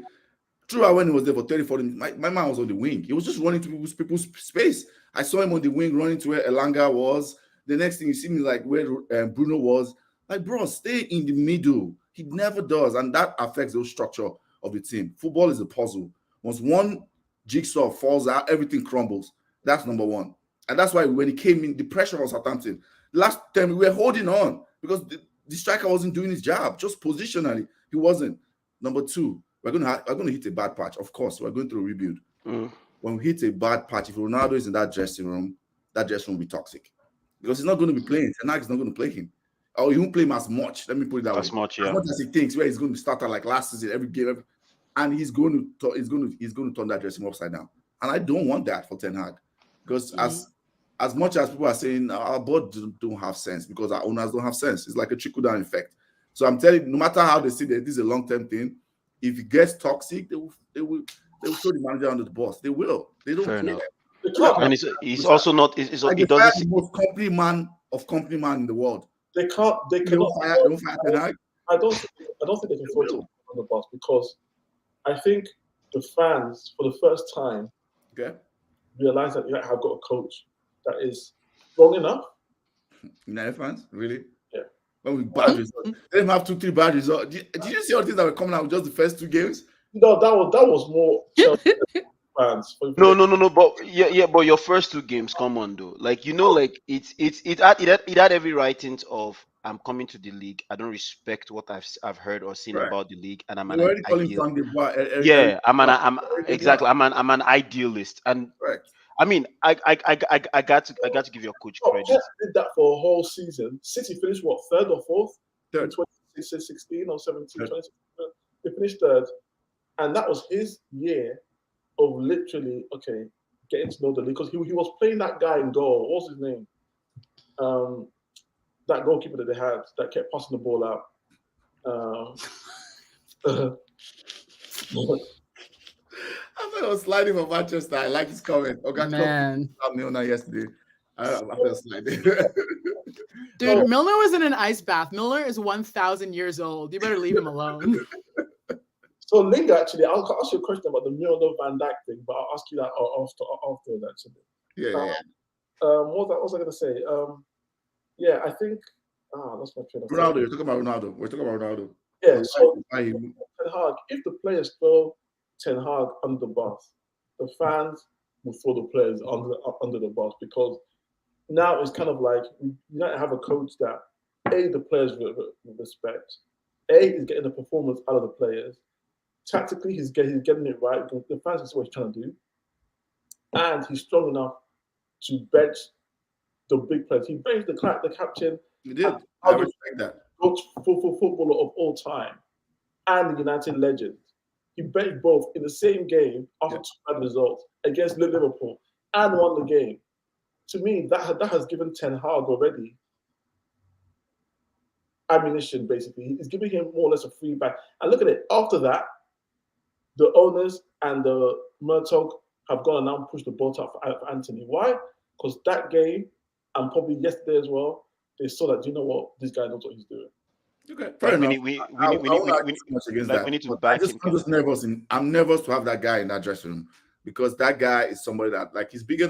Throughout when he was there for 30, 40 minutes, my man was on the wing. He was just running to people's space. I saw him on the wing running to where Elanga was. The next thing you see me like where Bruno was. Like, bro, stay in the middle. He never does. And that affects the structure of the team. Football is a puzzle. Once one jigsaw falls out, everything crumbles. That's number one. And that's why when he came in, the pressure on Southampton. Last time we were holding on because the striker wasn't doing his job. Just positionally, he wasn't. Number two, we're going to hit a bad patch. Of course, we're going through a rebuild. When we hit a bad patch, if Ronaldo is in that dressing room will be toxic. Because he's not going to be playing. Ten Hag is not going to play him. Or he won't play him as much. Let me put it that way. As much as he thinks, where he's going to start out like last season, every game, and he's going to turn that dressing room upside down. And I don't want that for Ten Hag. Because as much as people are saying our board don't have sense because our owners don't have sense, it's like a trickle-down effect. So I'm telling you, no matter how they see that this is a long-term thing, if it gets toxic, they will throw the manager under the bus. They will. They don't care. And he's also not. He doesn't. The most company man in the world. They can't. They cannot. I don't think they can throw him on the bus because I think the fans, for the first time, realize that you have got a coach that is strong enough. United fans, really? Yeah. When we bad results, they didn't have 2-3 bad results. Did you see all the things that were coming out with just the first two games? No, that was more fans. No. But your first two games, come on though. Like like it had every writings of I'm coming to the league. I don't respect what I've heard or seen about the league, and I'm an idealist. I'm an idealist, and I mean, I got to give your coach credit. Pep did that for a whole season. City finished what, third or fourth? Third. In 2016 or 17, Third. 2016. They finished third. And that was his year of literally, getting to know the league. Because he was playing that guy in goal. What's his name? That goalkeeper that they had that kept passing the ball out. I thought I was sliding for Manchester. I like his comment. Okay, Man. Milner yesterday. I was sliding. Dude, Milner was in an ice bath. Milner is 1,000 years old. You better leave him alone. So Linga, actually, I'll ask you a question about the Milner Van Dijk thing, but I'll ask you that afterwards, actually. Yeah. What was I going to say? I think. That's my train of thought. Ronaldo, you're talking about Ronaldo. We're talking about Ronaldo. Yeah, so Why Ten Hag, if the players throw Ten Hag under the bus, the fans will throw the players under the bus, because now it's kind of like you don't have a coach that the players will respect. Is getting the performance out of the players. Tactically, he's getting it right. The fans see what he's trying to do, and he's strong enough to bench the big players. He benched the captain. He did. I respect that. Most footballer of all time, and the United legend. He benched both in the same game after 2 bad results against Liverpool and won the game. To me, that has given Ten Hag already ammunition, basically. He's giving him more or less a free back. And look at it. After that, the owners and the Murtog have gone and now pushed the ball up for Anthony. Why? Because that game, and probably yesterday as well, they saw that, you know what, this guy knows what he's doing. Okay, fair enough. We need to back him. I'm just nervous. I'm nervous to have that guy in that dressing room, because that guy is somebody that, like, he's bigger.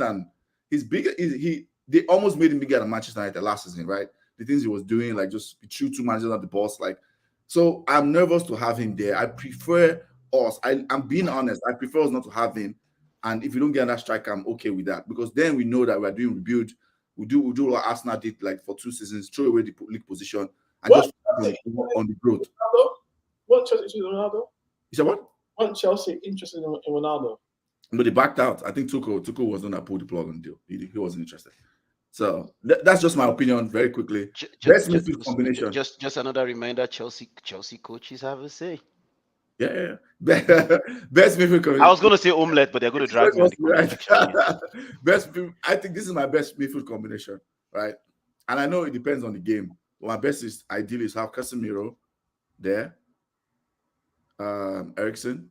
They almost made him bigger than Manchester United last season, right? The things he was doing, like just threw 2 managers at the boss, like. So I'm nervous to have him there. I prefer us. I'm being honest. I prefer us not to have him. And if you don't get that striker, I'm okay with that, because then we know that we're doing rebuild. We do what Arsenal did, like, for 2 seasons, throw away the league position and just on the growth. What Chelsea interested in Ronaldo? You said what? Weren't Chelsea interested in Ronaldo? But they backed out. I think Tuchel was the one that pulled the plug on the deal. He wasn't interested. So that's just my opinion. Very quickly, best midfield combination. Just another reminder: Chelsea coaches have a say. Yeah. Best midfield combination. I was going to say omelette, but they're going to drag me. I think this is my best midfield combination, right? And I know it depends on the game. But my best is ideally is have Casemiro there, Eriksen,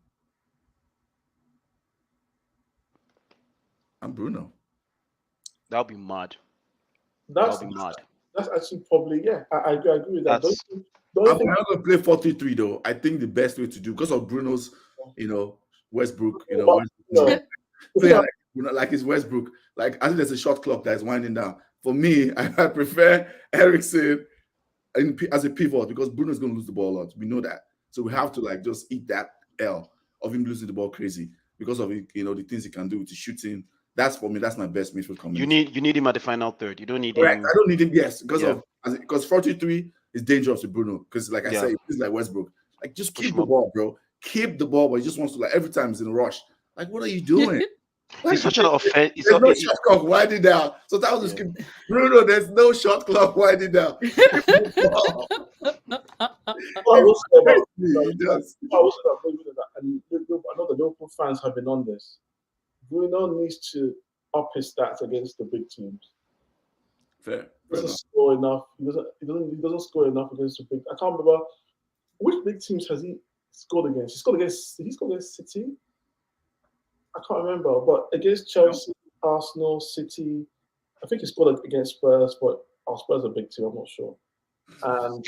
and Bruno. That'll be mad. That's actually probably, I agree with that. I'm not going to play 4-3-3 though. I think the best way to do, because of Bruno's, Westbrook, like it's Westbrook. Like, I think there's a shot clock that is winding down. For me, I prefer Eriksen as a pivot, because Bruno's going to lose the ball a lot. We know that. So we have to just eat that L of him losing the ball crazy, because of the things he can do with the shooting. That's, for me, that's my best midfield combination. You need him at the final third. You don't need him. I don't need him, yes, because 43 is dangerous to Bruno. Because, like I say, he's like Westbrook. Like, just keep the ball, bro. Keep the ball, but he just wants to, every time he's in a rush. Like, what are you doing? He's such an offense. There's no shot clock winding down. So that was just Bruno. There's no shot clock winding down. I know the Liverpool fans have been on this. Bruno needs to up his stats against the big teams. Fair. He doesn't score enough. He doesn't score enough against the big. I can't remember which big teams has he scored against. He scored against City. I can't remember, but against Chelsea, Arsenal, City, I think he scored against Spurs, but our Spurs are a big team. I'm not sure. And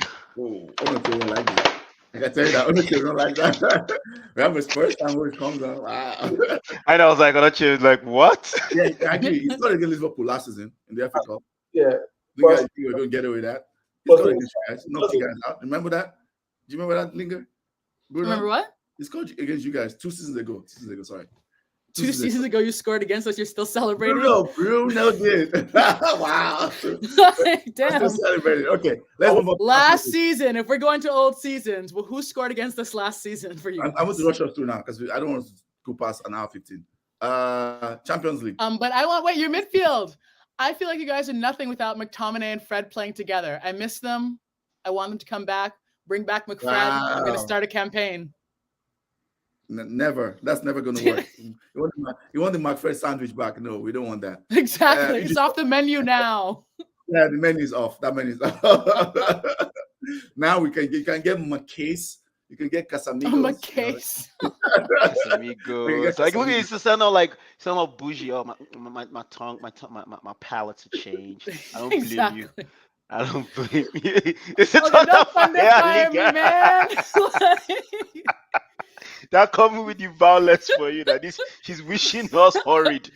I can tell you that other team don't like that. We have a Spurs fan who comes out. Wow. I know. I was like, other team like what? Yeah, actually, he scored against Liverpool last season in the FA Cup. Yeah. You guys think we're going to get away with that? He scored against you guys. Knocked you guys out. Remember that? Do you remember that, Linger? Bruno? Remember what? He scored against you guys 2 seasons ago. Sorry. 2 seasons ago, you scored against us. You're still celebrating. Bruno did. Wow. Damn. Still celebrating. Okay, let's move on. Last season, if we're going to old seasons, well, who scored against us last season for you? I want to rush us through now, because I don't want to go past an hour 15. Champions League. But I want your midfield. I feel like you guys are nothing without McTominay and Fred playing together. I miss them. I want them to come back. Bring back McFred. I'm going to Wow. start a campaign. Never. That's never going to work. You want the McFred sandwich back? No, we don't want that. Exactly. It's off the menu now. Yeah, the menu is off. That menu is off. Now you can get McCase. You can get Casamigos. McCase. Casamigos. Like, look, it's sound like bougie. Oh, my tongue, my palate to change. I don't blame you. I don't blame you. Don't fire me, man. That coming with the violence for you. That he's wishing us horrid.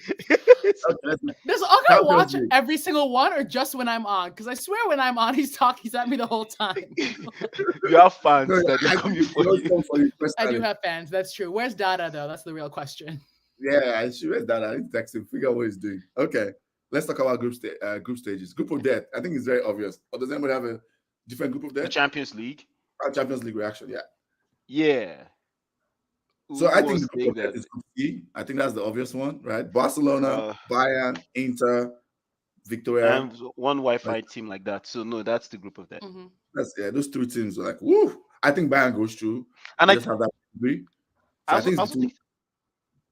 Does Oka watch every single one or just when I'm on? Because I swear when I'm on, he's at me the whole time. You have fans that are coming for you. I do have fans. That's true. Where's Dada though? That's the real question. Yeah, I should where's Dada. I need to text him, figure out what he's doing. Okay, let's talk about group stages. Group of death. I think it's very obvious. Or does anybody have a different group of death? The Champions League. Champions League reaction. Yeah. Yeah. So I think the group of death is Group C. I think that's the obvious one, right? Barcelona, Bayern, Inter, Victoria, and one Wi-Fi team like that. So no, that's the group of death. Mm-hmm. Those three teams are like, woo. I think Bayern goes through. And I just have that degree. So I think it's think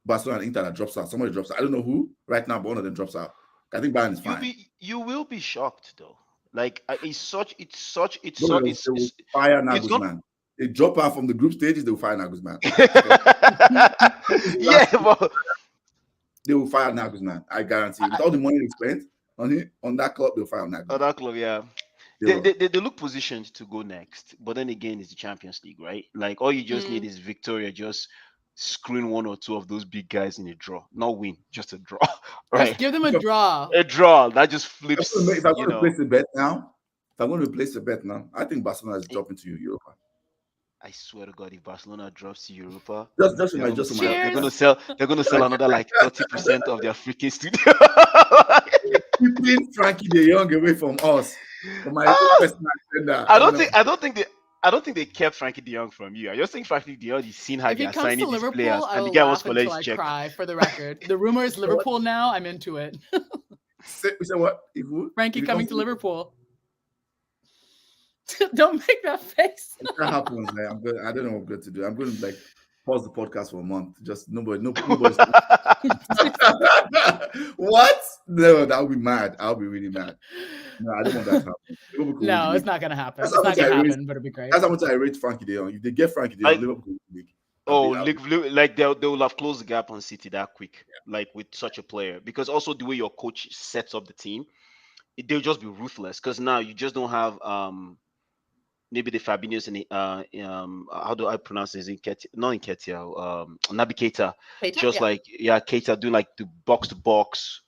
Barcelona and Inter that drops out. Somebody drops out. I don't know who right now, but one of them drops out. I think Bayern is fine. You will be shocked though. Like it's fire Nagelsmann. They drop out from the group stages, they will fire Nagelsmann. Yeah, but they will fire Nagelsmann. I guarantee. With all the money they spent on that club, they'll fire Nagelsmann. On that club, yeah. They look positioned to go next, but then again, it's the Champions League, right? Like all you just need is Victoria, just screen one or two of those big guys in a draw, not win, just a draw, right? Just give them a draw. A draw that just flips. If I'm going to place a bet now, I think Barcelona is dropping to Europa. I swear to God, if Barcelona drops to Europa, they're gonna sell another like 30% of their freaking studio. Keeping Frankie De Jong away from us. From my personal agenda. I don't think they kept Frankie De Jong from you. I just think Frankie De Jong is seen how they are signing these players, and the guy wants to collect his check. Cry for the record. The rumor is Liverpool now. I'm into it. Say what? Frankie coming to Liverpool. Don't make that face. If that happens, man, I'm good. I don't know what I'm going to do. I'm going to pause the podcast for a month. Just nobody's. What? No, that would be mad. I'll be really mad. No, I don't want that to happen. No, it's not going to happen. It's not going to happen, but it'll be great. That's how much I rate Frankie De Jong. If they get Frankie De Jong, Liverpool league. Like they will have closed the gap on City that quick, like with such a player. Because also the way your coach sets up the team, they'll just be ruthless. Because now you just don't have maybe the Fabinho's and how do I pronounce this? Naby Keita. Just Keita doing like the box to box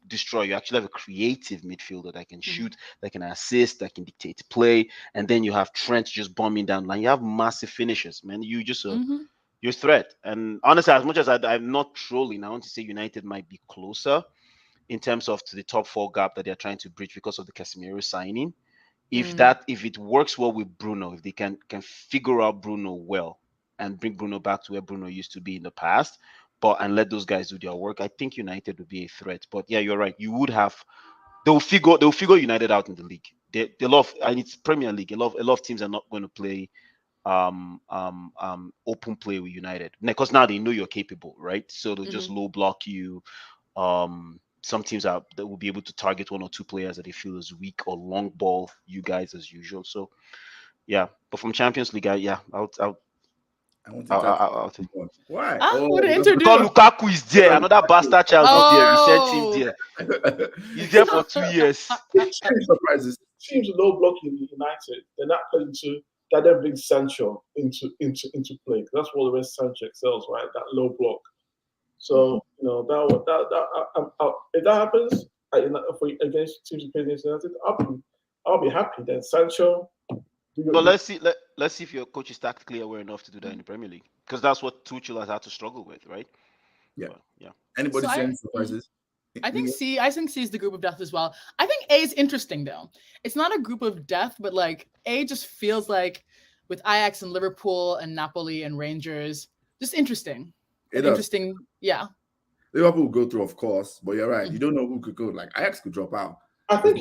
destroy. You actually have a creative midfielder that can shoot, that can assist, that can dictate play, and then you have Trent just bombing down line. You have massive finishers, man. You just you're a threat. And honestly, as much as I'm not trolling, I want to say United might be closer in terms of to the top four gap that they're trying to bridge because of the Casemiro signing. If it works well with Bruno, if they can figure out Bruno well and bring Bruno back to where Bruno used to be in the past, and let those guys do their work, I think United would be a threat. But yeah, you're right. You would have they'll figure United out in the league. They love, and it's Premier League. A lot of teams are not going to play open play with United because now they know you're capable, right? So they'll just low block you. Some teams that will be able to target one or two players that they feel is weak or long ball you guys as usual. So yeah, but from Champions League, I'll take one. Why? Because Lukaku is there. Another bastard child is there. We sent him there. He's there for 2 years. Surprises. Teams low blocking United. They're not going to. That then brings Sancho into play. That's what the rest Sancho excels, right? That low block. So if that happens against teams against United, I'll be happy then. Sancho. But let's see if your coach is tactically aware enough to do that in the Premier League, because that's what Tuchel has had to struggle with, right? Yeah. But, yeah. Anybody saying surprises? I think C is the group of death as well. I think A is interesting though. It's not a group of death, but like A just feels like with Ajax and Liverpool and Napoli and Rangers, just interesting. Interesting, yeah. Liverpool will go through, of course, but you're right. You don't know who could go. Like Ajax could drop out. I think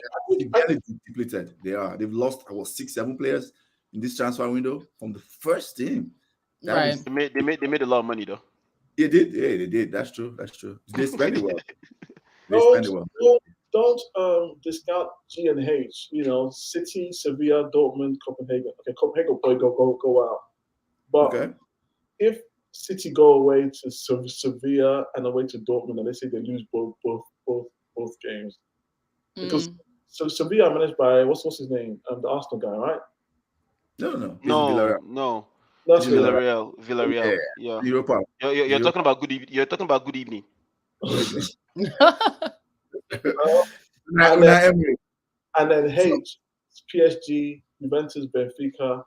They're depleted. They are. They've lost 6-7 players in this transfer window from the first team. That is, Right. They made a lot of money though. they did. Yeah, they did. That's true. That's true. They spend it well. They don't spend it well. don't discount G and H. You know, City, Sevilla, Dortmund, Copenhagen. Okay, Copenhagen will probably go out. But Okay. if City go away to Sevilla and away to Dortmund, and they say they lose both games, because so Sevilla are managed by what's his name? The Arsenal guy, right? No. He's in Villarreal. No. That's He's in Villarreal. Yeah. Europa. You're talking about good. You're talking about good evening. And then H, PSG, Juventus, Benfica,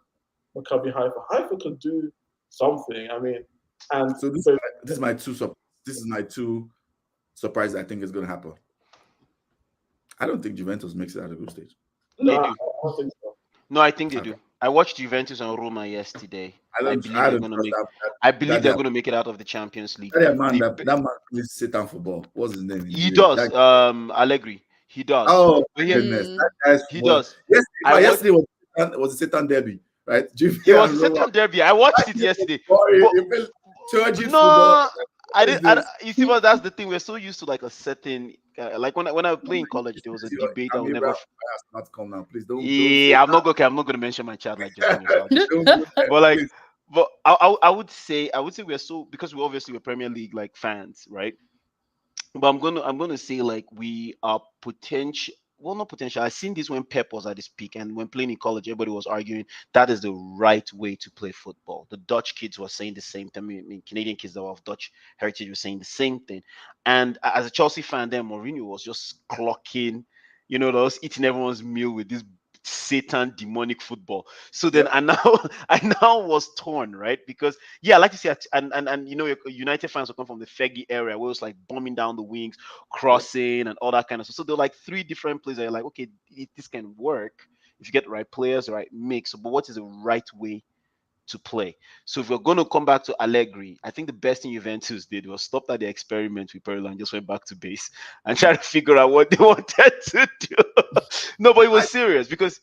Maccabi Haifa. Haifa could do something. I mean, and so this is my two surprise I think is going to happen. I don't think Juventus makes it out of the group stage. No, They I do. don't think so. No, I think they do. I watched Juventus and Roma yesterday. I believe they're going to make. They're going to make it out of the Champions League. That man plays Satan football. What's his name? He does. Allegri. He does. Oh goodness, that guy's he does. Yesterday was a Satan derby, right? It was a Satan derby. I watched it yesterday. I didn't. You see, what that's the thing. We're so used to like a certain, like when I was playing in college, there was a debate. I would never. Not come now, please don't. Yeah, I'm not going to mention my child like just. But like, but I would say we're so, because we obviously we're Premier League like fans, right? But I'm gonna say like we are potential. Well, not potential. I seen this when Pep was at his peak, and when playing in college, everybody was arguing that is the right way to play football. The Dutch kids were saying the same thing. I mean, Canadian kids that were of Dutch heritage were saying the same thing. And as a Chelsea fan, then Mourinho was just clocking, those eating everyone's meal with this Satan demonic football. So then I now was torn, right? Because like you said, and United fans will come from the Fergie area where it was like bombing down the wings, crossing and all that kind of stuff. So there are like three different plays that you're like, okay, this can work if you get the right players, the right mix. But what is the right way to play? So if we're going to come back to Allegri, I think the best thing Juventus did was stop at the experiment with Perla and just went back to base and try to figure out what they wanted to do. No, but it was serious because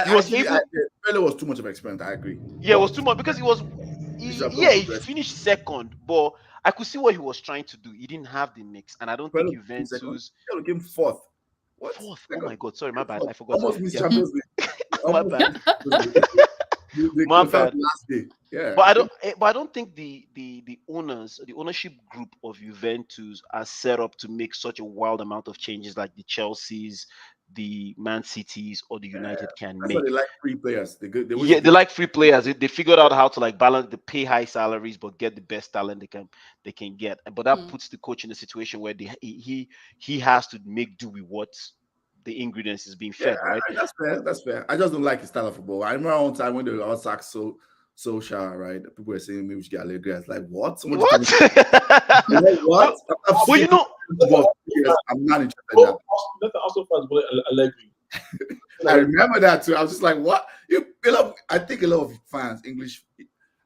he was able. Perla was too much of an experiment. I agree. Yeah, it was too much because he finished second, but I could see what he was trying to do. He didn't have the mix, and I don't think Juventus came fourth. What? Fourth? Oh my God! Sorry, my bad. I forgot. Almost missed Champions League. My bad. My bad. Last day. Yeah. But I don't think the ownership group of Juventus are set up to make such a wild amount of changes like the Chelseas, the Man Cities, or the United can make. They like free players. They like free players. They figured out how to like balance the pay high salaries but get the best talent they can get. But that puts the coach in a situation where he has to make do with what the ingredients is being fed, right? That's fair. I just don't like his style of football. I remember one time when they all sacked Solskjaer, right? People were saying maybe we should get Allegri. I was like, what? What? What? Well, I'm not interested in that. Let the Arsenal fans bullet Allegri. I remember that too. I was just like, what? I think a lot of fans, English,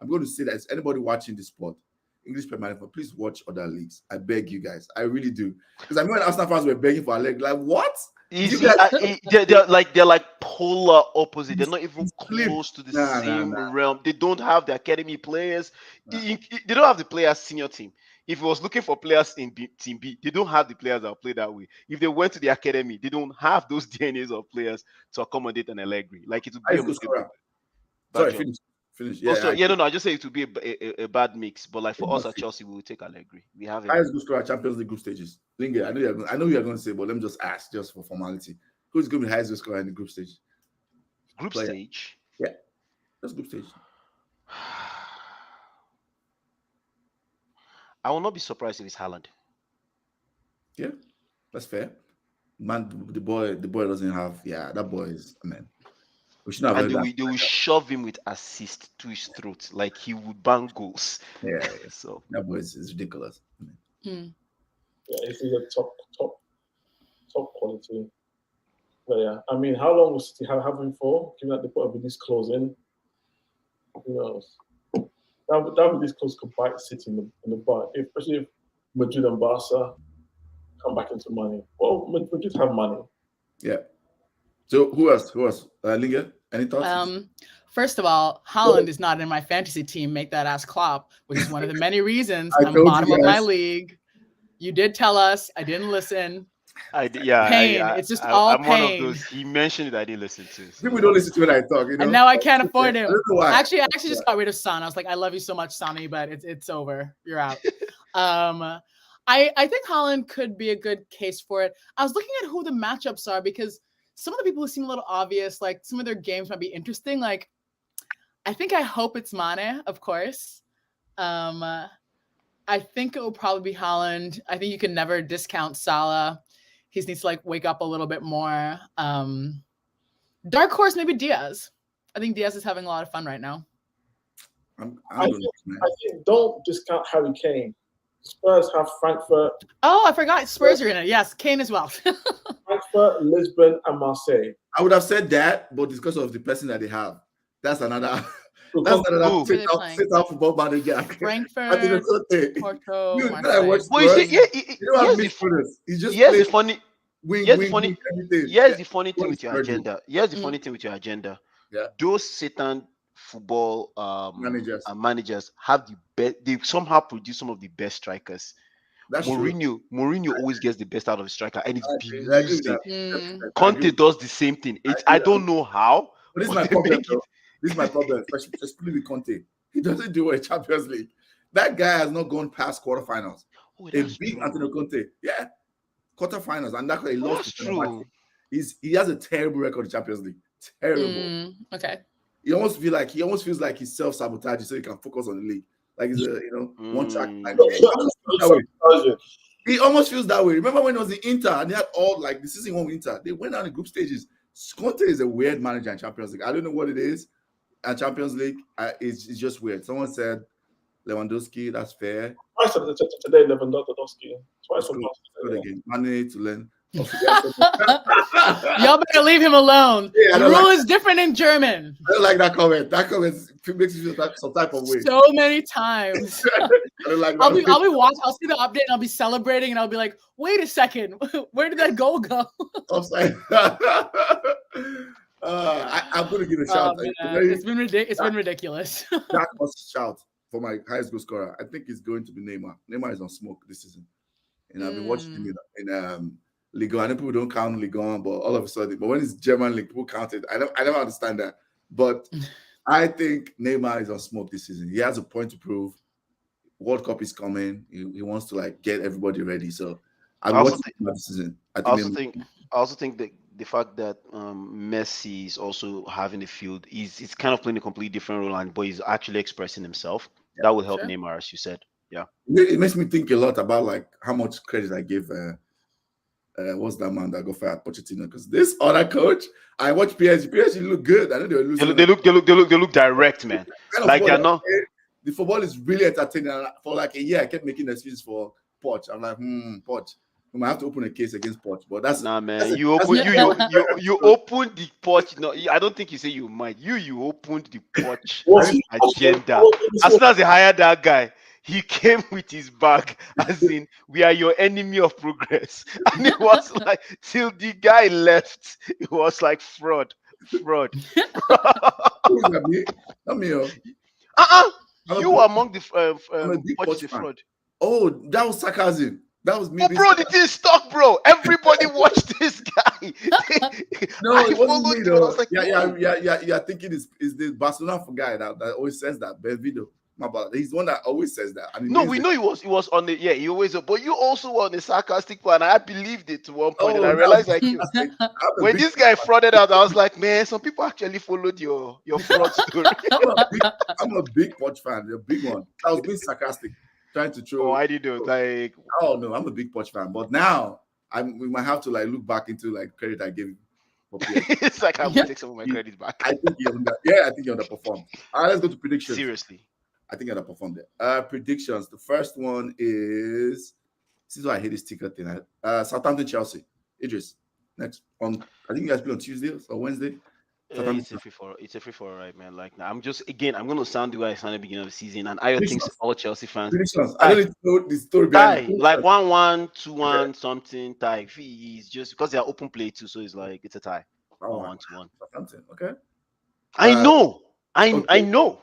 I'm going to say that, is anybody watching this sport, English Premier League, please watch other leagues. I beg you guys. I really do. Because I remember when Arsenal fans were begging for Allegri, like, what? They're like polar opposite. They're not even close to the same realm. They don't have the academy players. They don't have the players senior team. If he was looking for players in Team B, they don't have the players that will play that way. If they went to the academy, they don't have those DNAs of players to accommodate an Allegri. Like it would be Sorry, finish. Yeah, I just say it would be a bad mix. But like for us at Chelsea, we will take Allegri. We have highest goal scorer Champions League group stages. Linge, I know you're going to say, but let me just ask, just for formality, who's going to be highest goal scorer in the group stage? Stage? Yeah, that's group stage. I will not be surprised if it's Haaland. Yeah, that's fair. Man, the boy doesn't have. Yeah, that boy is. Man, we should have. And they will shove him with assist to his throat, like he would bang goals. Yeah. So that boy is ridiculous. Yeah, he's a top quality player. I mean, how long was City have him for? Given that they put a this close in, who knows? That would this close could bite City in the butt, especially if Madrid and Barca come back into money. Well, Madrid have money. Yeah. So who else? Linga, any thoughts? First of all, Haaland is not in my fantasy team. Make that ass Klopp, which is one of the many reasons I I'm told bottom you of my guys. league. You did tell us. I didn't listen. Yeah, Pain. It's just all I'm one of pain. those. He mentioned it, I didn't listen to. So. People don't listen to when I talk, you know. And now I can't afford him. I don't know why. Actually, I just got rid of Son. I was like, I love you so much, Sonny, but it's over. You're out. I think Haaland could be a good case for it. I was looking at who the matchups are because some of the people who seem a little obvious, like some of their games might be interesting. Like, I hope it's Mane, of course. I think it will probably be Haaland. I think you can never discount Salah. He needs to like wake up a little bit more. Dark horse, maybe Diaz. I think Diaz is having a lot of fun right now. I think don't discount Harry Kane. Spurs have Frankfurt. Oh, I forgot. Spurs are in it. Yes, Kane as well. Frankfurt, Lisbon, and Marseille. I would have said that, but it's because of the person that they have. That's another. That's another sit out football manager. Frankfurt, Porto, Marseille. Here's the funny thing with your agenda. Here's the funny thing with your agenda. Yeah. Those Satan football managers have the best. They somehow produce some of the best strikers. That's Mourinho always gets the best out of a striker, and it's beautiful. Conte does the same thing. I don't know how. But this is my problem. This is my problem, especially with Conte. He doesn't do a Champions League. That guy has not gone past quarterfinals. A big Antonio Conte, yeah, quarterfinals, and that's why he lost. True. He has a terrible record in Champions League. Terrible. Okay. He almost feels like he's self-sabotaging so he can focus on the league. Like he's one track. He almost feels that way. Remember when it was the Inter and they had all like the season one with Inter? They went down in group stages. Conte is a weird manager in Champions League. I don't know what it is. And Champions League, it's just weird. Someone said Lewandowski, that's fair. I said today Lewandowski. Twice on again. Mane to learn. Y'all better leave him alone. The rule is different in German. I don't like that comment. That comment makes you feel some type of way. So many times. I don't like that. I'll be watching. I'll see the update and I'll be celebrating and I'll be like, wait a second, where did that goal go? Offside. I'm going to give a shout. It's been ridiculous. That must shout for my highest goal scorer. I think it's going to be Neymar. Neymar is on smoke this season. And I've been watching him in Ligue 1. I know people don't count Ligue 1, but all of a sudden, but when it's German league, people count it. I never understand that. But I think Neymar is on smoke this season. He has a point to prove. World Cup is coming. He wants to like get everybody ready. So I'm watching this season. I also think that the fact that Messi is also having the field, he's kind of playing a completely different role, but he's actually expressing himself. Yeah, that will help Neymar, as you said. Yeah, it makes me think a lot about like how much credit I give. What's that man that got fired, Pochettino? Because this other coach, I watch PSG. PSG look good. I know they were losing. They look direct, man. Like they're not. The football is really entertaining. And for like a year, I kept making excuses for Poch. I'm like, Poch. We might have to open a case against Poch, but that's man. You opened the Poch. No, I don't think you say you might. You opened the Poch agenda. As soon as they hired that guy, he came with his bag, as in, we are your enemy of progress. And it was like, till the guy left, it was like fraud. Who's that, me? Not me. You were among the fraud. Oh, that was sarcasm. That was me. Oh, bro, the thing stuck, bro. Everybody watched this guy. No, it wasn't me, though. Like, yeah. Thinking is the Barcelona guy that always says that. Benvido. My brother, he's the one that always says that. No, we know he was on the he always. But you also were on the sarcastic part, and I believed it to one point, and I realized when this guy frauded out, I was like, man, some people actually followed your fraud story. I'm a big Poch fan, a big one. I was being sarcastic, trying to throw. Oh, I didn't like. Oh no, I'm a big Poch fan, but now we might have to like look back into like credit I gave him. It's like I will take some of my credit back. I think he underperformed. All right, let's go to predictions. Seriously. I think I underperformed it. Predictions. The first one is this is why I hate this ticker thing. Southampton, Chelsea. Idris. Next I think you guys play on Tuesday or Wednesday. It's a free for right, man. Like I'm gonna sound the way I sounded at the beginning of the season, and I think all Chelsea fans Predictions. I don't need to know the story behind tie it. like 1-1, 2-1, something tie. It's just because they are open play too, so it's like it's a tie. Oh, 1-1, 2-1. Southampton. Okay. I know. I okay. know.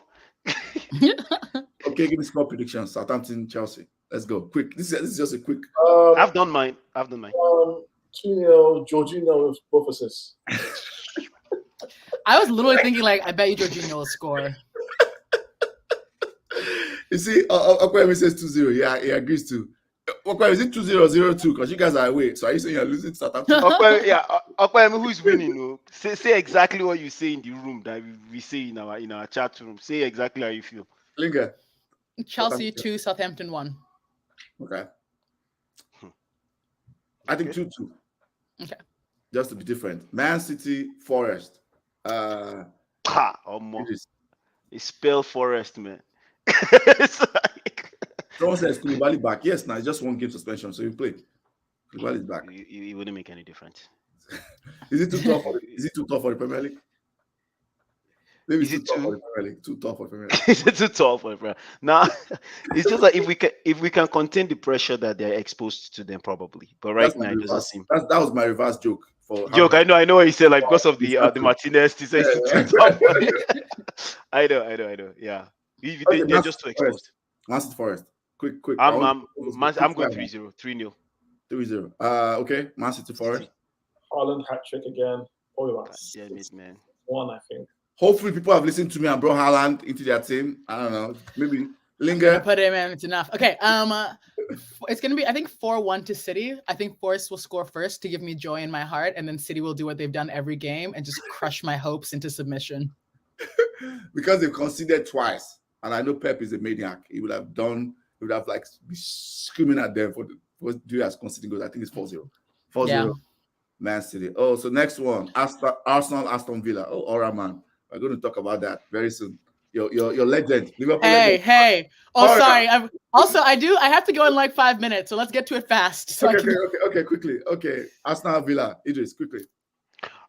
Okay, give me score predictions. Southampton, Chelsea. Let's go. Quick. This is just a quick. I've done mine. 2-0, Jorginho with both assists. I was literally thinking, like, I bet you Jorginho will score. You see, Okwemi says 2-0. Yeah, he agrees to. Okwemi, is it 2-0, 0-2? Because you guys are away. So are you saying you're losing to Southampton? Okwemi, who's winning? No? Say exactly what you say in the room that we say in our chat room. Say exactly how you feel. Linger. Chelsea 2, Southampton 1. Okay. I think 2-2. Okay. Just to be different. Man City, Forest. It's spell Forest, man. Someone says Koulibaly back. Yes, now it's just 1 game suspension, so you play. Koulibaly's back. It wouldn't make any difference. Is it too tough? Is it too tough for the Premier League? Maybe Is it too tough for the Premier League. Too tough for the Premier League. Is it too tough for the Premier League? Nah, it's just like if we can contain the pressure that they're exposed to, them probably. But right now, it doesn't seem. That was my reverse joke. I know what you said. Like because of the Martinez, he says it's too tough. I know. Yeah, they're just too exposed. Man City Forest. Quick. I'm going 3-0, 3-0. 3-0. Okay, Man City Forest. Haaland hat trick again. Damn it, man. 1, I think. Hopefully, people have listened to me and brought Haaland into their team. I don't know. Maybe Linger. Put him in. It's enough. Okay. It's gonna be, I think, 4-1 to City. I think Forest will score first to give me joy in my heart, and then City will do what they've done every game and just crush my hopes into submission. Because they've conceded twice, and I know Pep is a maniac. He would have like be screaming at them for do as conceding goals. I think it's 4-0. 4-0. Yeah. Man City. Oh, so next one, Arsenal, Aston Villa. Oh, all right, man. We're going to talk about that very soon. Your legend, Liverpool. Hey. Oh, all sorry. Right. I have to go in like 5 minutes, so let's get to it fast. So okay, quickly. Okay, Arsenal, Villa. Idris, quickly.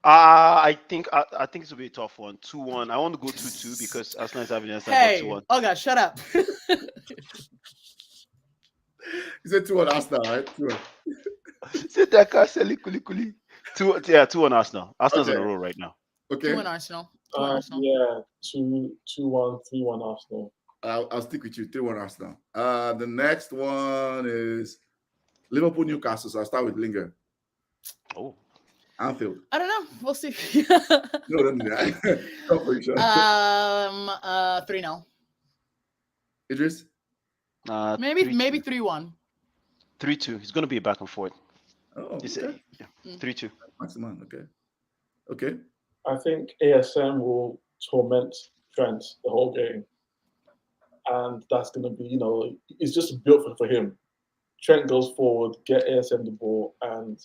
I think this will be a tough one. 2-1. I want to go 2-2 because Arsenal is having a 2-1. Oh God, shut up. You said 2-1 Arsenal, right? 2-1. Say that Kuli. 2-1 Arsenal. Arsenal's on the roll right now. Okay. 2-1 Arsenal. Yeah, 2-1, 3-1 Arsenal. I'll stick with you. 3-1 Arsenal. The next one is Liverpool, Newcastle. So I'll start with Linger. Oh. Anfield. I don't know. We'll see. No, don't do that. 3-0. Idris? Maybe 3-1. 3-2. It's going to be a back and forth. Oh, okay. 3-2. Maximum. Okay. I think ASM will torment Trent the whole game. And that's going to be, it's just built for him. Trent goes forward, get ASM the ball, and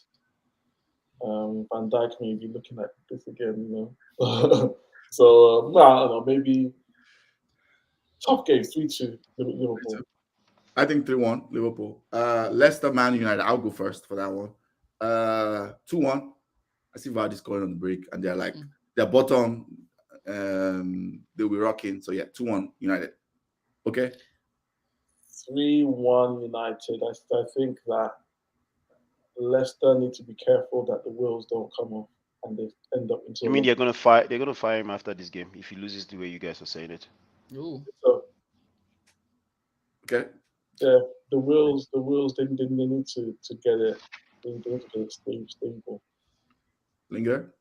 Van Dijk may be looking at this again, So, I don't know, maybe tough game, 3-2 Liverpool. 3-2. I think 3-1 Liverpool. Leicester, Man United. I'll go first for that one. 2-1. I see Vardy scoring on the break, and they're like they're bottom. They'll be rocking. So yeah, 2-1 United. Okay. 3-1 United. I think that Leicester need to be careful that the wheels don't come off and they end up into. You mean they're gonna fire him after this game if he loses the way you guys are saying it? Ooh. So, okay. Yeah, the wheels. They need to get it. They need to get it stable. Linger.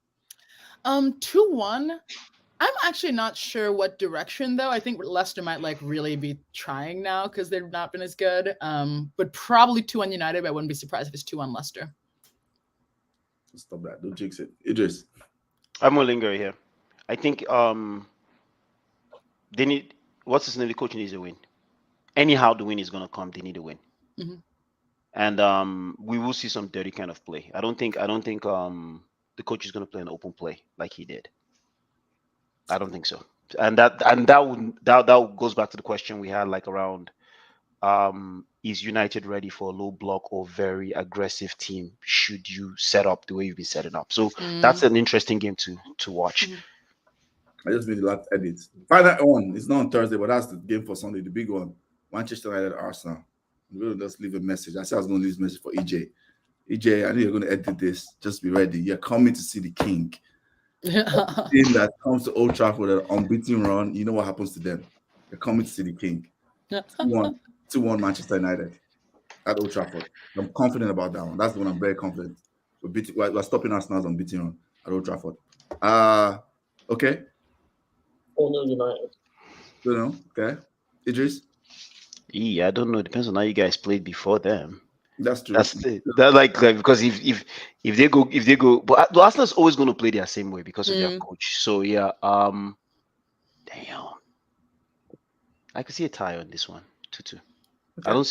2-1. I'm actually not sure what direction though. I think Leicester might really be trying now because they've not been as good. But probably 2-1 United. But I wouldn't be surprised if it's 2-1 Leicester. Stop that! Don't jinx it, Idris. I'm gonna linger here. I think they need. What's his name? The coach needs a win. Anyhow, the win is gonna come. They need a win. Mm-hmm. And we will see some dirty kind of play. I don't think the coach is gonna play an open play like he did. I don't think so. And that goes back to the question we had around is United ready for a low block or very aggressive team? Should you set up the way you've been setting up? So that's an interesting game to watch. I just made the last edit. Final one. It's not on Thursday, but that's the game for Sunday, the big one. Manchester United, Arsenal. I'm going to just leave a message. I said I was going to leave a message for EJ. EJ, I know you're going to edit this. Just be ready. You're coming to see the king. The team that comes to Old Trafford with an unbeaten run, you know what happens to them. You're coming to see the king. 2-1 Manchester United at Old Trafford. I'm confident about that one. That's the one I'm very confident. We're stopping Arsenal's unbeaten run at Old Trafford. Okay. 4-0 United. You know, okay. Idris? Yeah, I don't know. Depends on how you guys played before them. That's true. That's it. That like because if they go, but Arsenal's always going to play their same way because of their coach. So yeah, damn, I can see a tie on this one, 2-2. Okay. I don't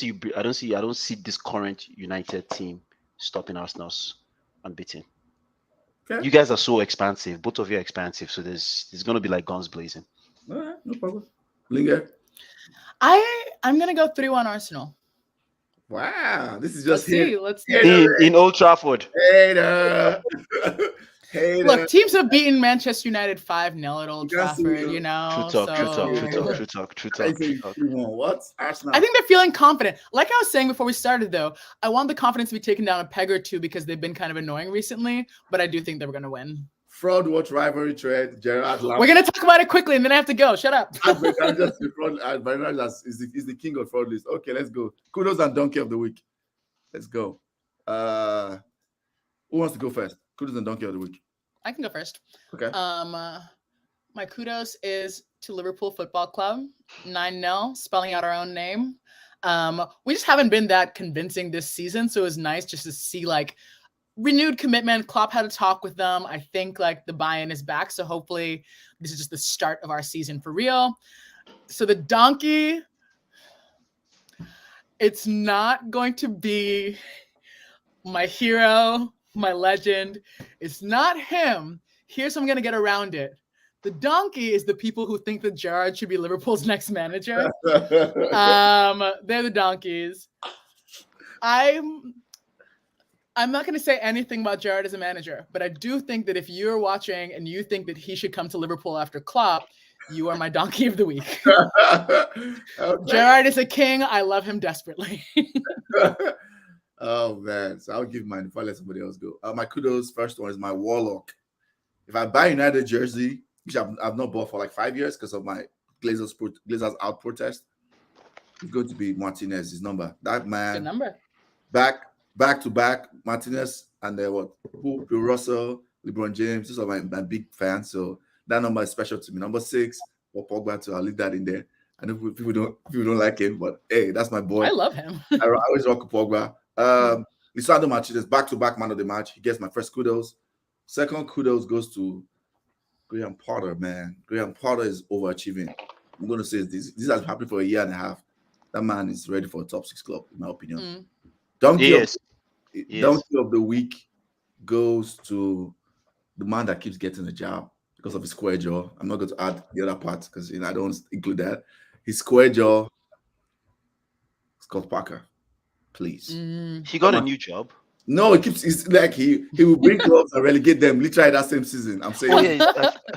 see this current United team stopping Arsenal's unbeaten. Okay. You guys are so expansive. Both of you are expansive, so there's going to be like guns blazing. All right, no problem. Linger. I'm gonna go 3-1 Arsenal. Wow, this is just let's see. In Old Trafford. Hater. Look, teams have beaten Manchester United 5-0 at Old Trafford, you know. True talk. What? Arsenal? I think they're feeling confident. Like I was saying before we started, though, I want the confidence to be taken down a peg or two because they've been kind of annoying recently, but I do think they're going to win. Fraud watch rivalry thread, Gerard. We're going to talk about it quickly, and then I have to go. Shut up. Is the king of fraud list. Okay, let's go. Kudos and Donkey of the week. Let's go. Who wants to go first? Kudos and Donkey of the week. I can go first. Okay. My kudos is to Liverpool Football Club, 9-0, spelling out our own name. We just haven't been that convincing this season, so it was nice just to see like renewed commitment. Klopp had a talk with them. I think like the buy-in is back, so hopefully this is just the start of our season for real. So the donkey, it's not going to be my hero, my legend. It's not him. Here's how I'm going to get around it. The donkey is the people who think that Gerrard should be Liverpool's next manager. They're the donkeys. I'm not going to say anything about Gerrard as a manager, but I do think that if you're watching and you think that he should come to Liverpool after Klopp, you are my donkey of the week. Okay. Gerrard is a king. I love him desperately. Oh, man. So I'll give mine if I let somebody else go. My kudos, first one is my Warlock. If I buy United jersey, which I've not bought for like 5 years because of my Glazers out protest, it's going to be Martinez, his number. That man. Good number. Back to back, Martinez and Bill Russell, LeBron James. These are my big fans. So that number is special to me. Number 6 for Pogba too. I'll leave that in there. I know people don't like him, but hey, that's my boy. I love him. I always rock Pogba. Lisandro Martinez, back-to-back man of the match. He gets my first kudos. Second kudos goes to Graham Potter, man. Graham Potter is overachieving. I'm going to say this has happened for a year and a half. That man is ready for a top 6 club, in my opinion. Donkey of the week goes to the man that keeps getting the job because of his square jaw. I'm not going to add the other part because I don't include that. His square jaw, Scott Parker. Please. He got a new job. No, it's like he will bring clubs and relegate them literally that same season. I'm saying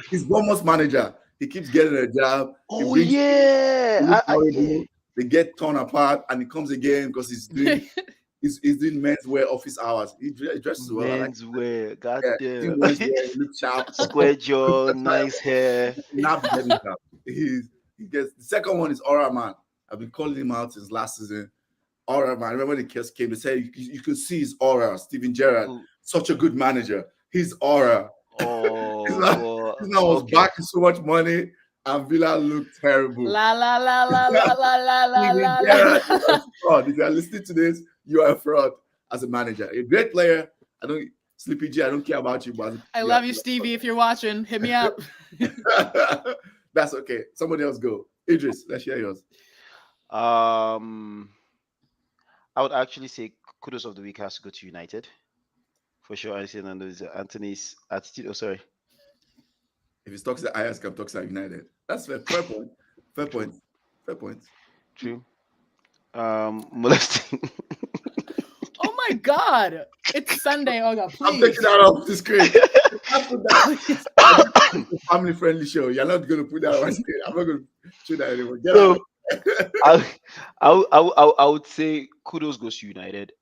he's Bournemouth manager. He keeps getting a job. Oh yeah. They get torn apart and he comes again because he's doing menswear office hours. He dresses well. Menswear, goddamn. Menswear, look sharp. Square jaw, nice hair. He gets the second one is Aura Man. I've been calling him out since last season. Aura, man. Remember when the case came, they said you could see his aura. Steven Gerrard, such a good manager. His aura. Was backing so much money, and Villa looked terrible. La la la la la la la la la. If you are listening to this, you are a fraud as a manager. A great player. Sleepy G, I don't care about you, but I love you, Stevie. If you're watching, hit me up. That's okay. Somebody else go. Idris, let's hear yours. I would actually say kudos of the week has to go to United. For sure. I see Anthony's attitude. Oh, sorry. If it's toxic Ajax, I'm toxic United. That's fair. Fair point. True. Molesting. Oh my God. It's Sunday, Olga. Please. I'm taking that off the screen. family-friendly show. You're not going to put that on my screen. I'm not going to show that anymore. Get So out. I would say kudos goes to United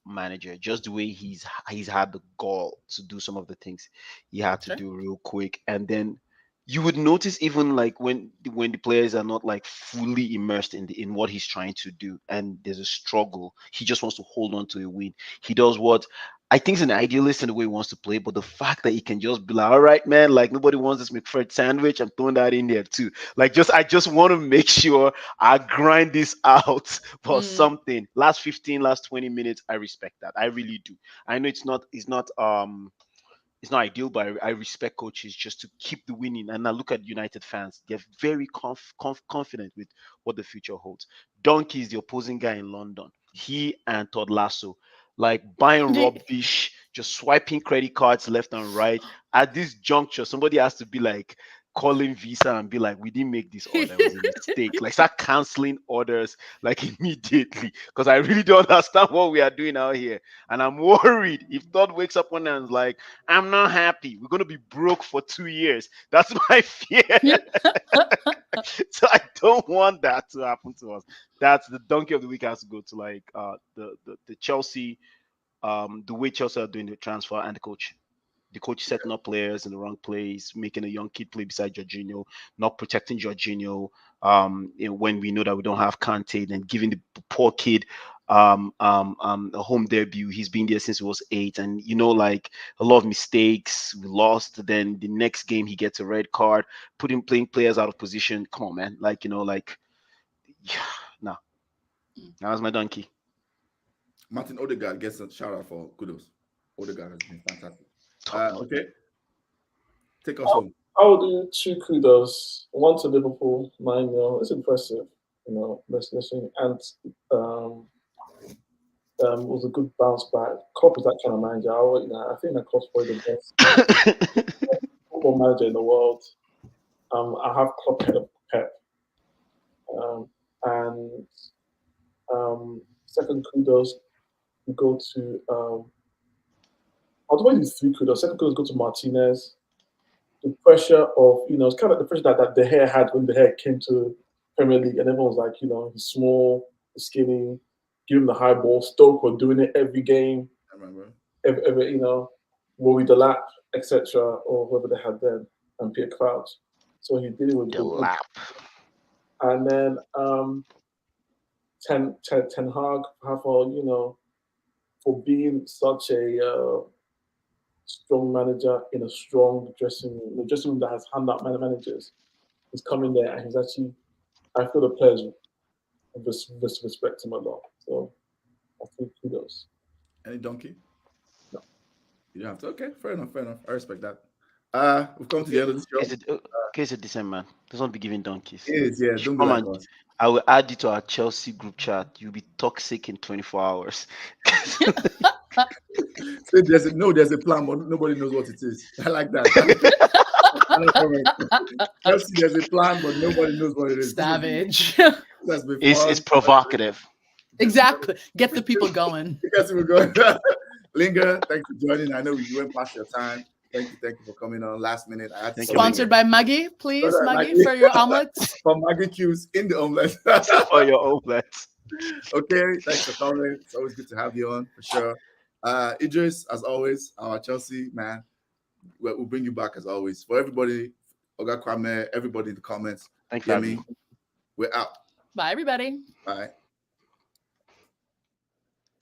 manager, just the way he's had the gall to do some of the things he had to Okay. do real quick. And then you would notice, even like when the players are not like fully immersed in what he's trying to do, and there's a struggle, he just wants to hold on to a win. He does what I think is an idealist in the way he wants to play, but the fact that he can just be like, all right, man, like nobody wants this McFred sandwich, I'm throwing that in there too. Like, I just want to make sure I grind this out for something. Last 15, last 20 minutes, I respect that. I really do. I know it's not ideal, but I respect coaches just to keep the winning. And I look at United fans; they're very confident with what the future holds. Donkey is the opposing guy in London. He and Todd Lasso, like buying rubbish, just swiping credit cards left and right. At this juncture, somebody has to be like calling Visa and be like, "We didn't make this order; it was a mistake." Like, start canceling orders like immediately, because I really don't understand what we are doing out here. And I'm worried if Todd wakes up one day and is like, I'm not happy, we're going to be broke for 2 years. That's my fear. So I don't want that to happen to us. That's the donkey of the week has to go to like the Chelsea, the way Chelsea are doing the transfer, and the coach. The coach setting up players in the wrong place, making a young kid play beside Jorginho, not protecting Jorginho. When we know that we don't have Kante, then giving the poor kid a home debut. He's been there since he was 8, and like a lot of mistakes. We lost. Then the next game he gets a red card, playing players out of position. Come on, man. Nah. That was my donkey. Martin Odegaard gets a shout out for kudos. Odegaard has been fantastic. Okay. Take us home. I will do 2 kudos. 1 to Liverpool, 9-0. It's impressive, listening. And was a good bounce back. Klopp is that kind of manager. I think that Klopp's probably the best football manager in the world. I have Klopp ahead of Pep. And second kudos, we go to I'll do 3 kudos. Second kudos go to Martinez. The pressure of, it's kind of the pressure that De Gea had when De Gea came to Premier League, and everyone was like, he's small, he's skinny, give him the high ball. Stoke were doing it every game. I remember. Every Rory Delap, etc., or whoever they had then, and Pierre Crouch. So he did it with Delap. And then Ten Hag, for being such a strong manager in a strong dressing room, the dressing room that has handout managers. He's coming there and he's actually, I feel the players respect him a lot. So I think kudos. Any donkey? No. You don't have to. Okay, fair enough. I respect that. We've come to the end of the show. Case a decent man. Doesn't be giving donkeys. It is, yeah. Don't be like us. I will add you to our Chelsea group chat. You'll be toxic in 24 hours. There's a plan, but nobody knows what it is. I like that. Chelsea, there's a plan, but nobody knows what it is. Savage. It's provocative. Exactly. Get the people going. Linger, thanks for joining. I know you went past your time. Thank you for coming on last minute. Sponsored by Maggie, please, Maggie, for your omelets. For Maggie Q's in the omelette. For your omelets. Okay, thanks for coming. It's always good to have you on, for sure. Idris, as always, our Chelsea man, we'll bring you back as always. For everybody, Oga Kwame, everybody in the comments, thank you. We're out. Bye, everybody. Bye.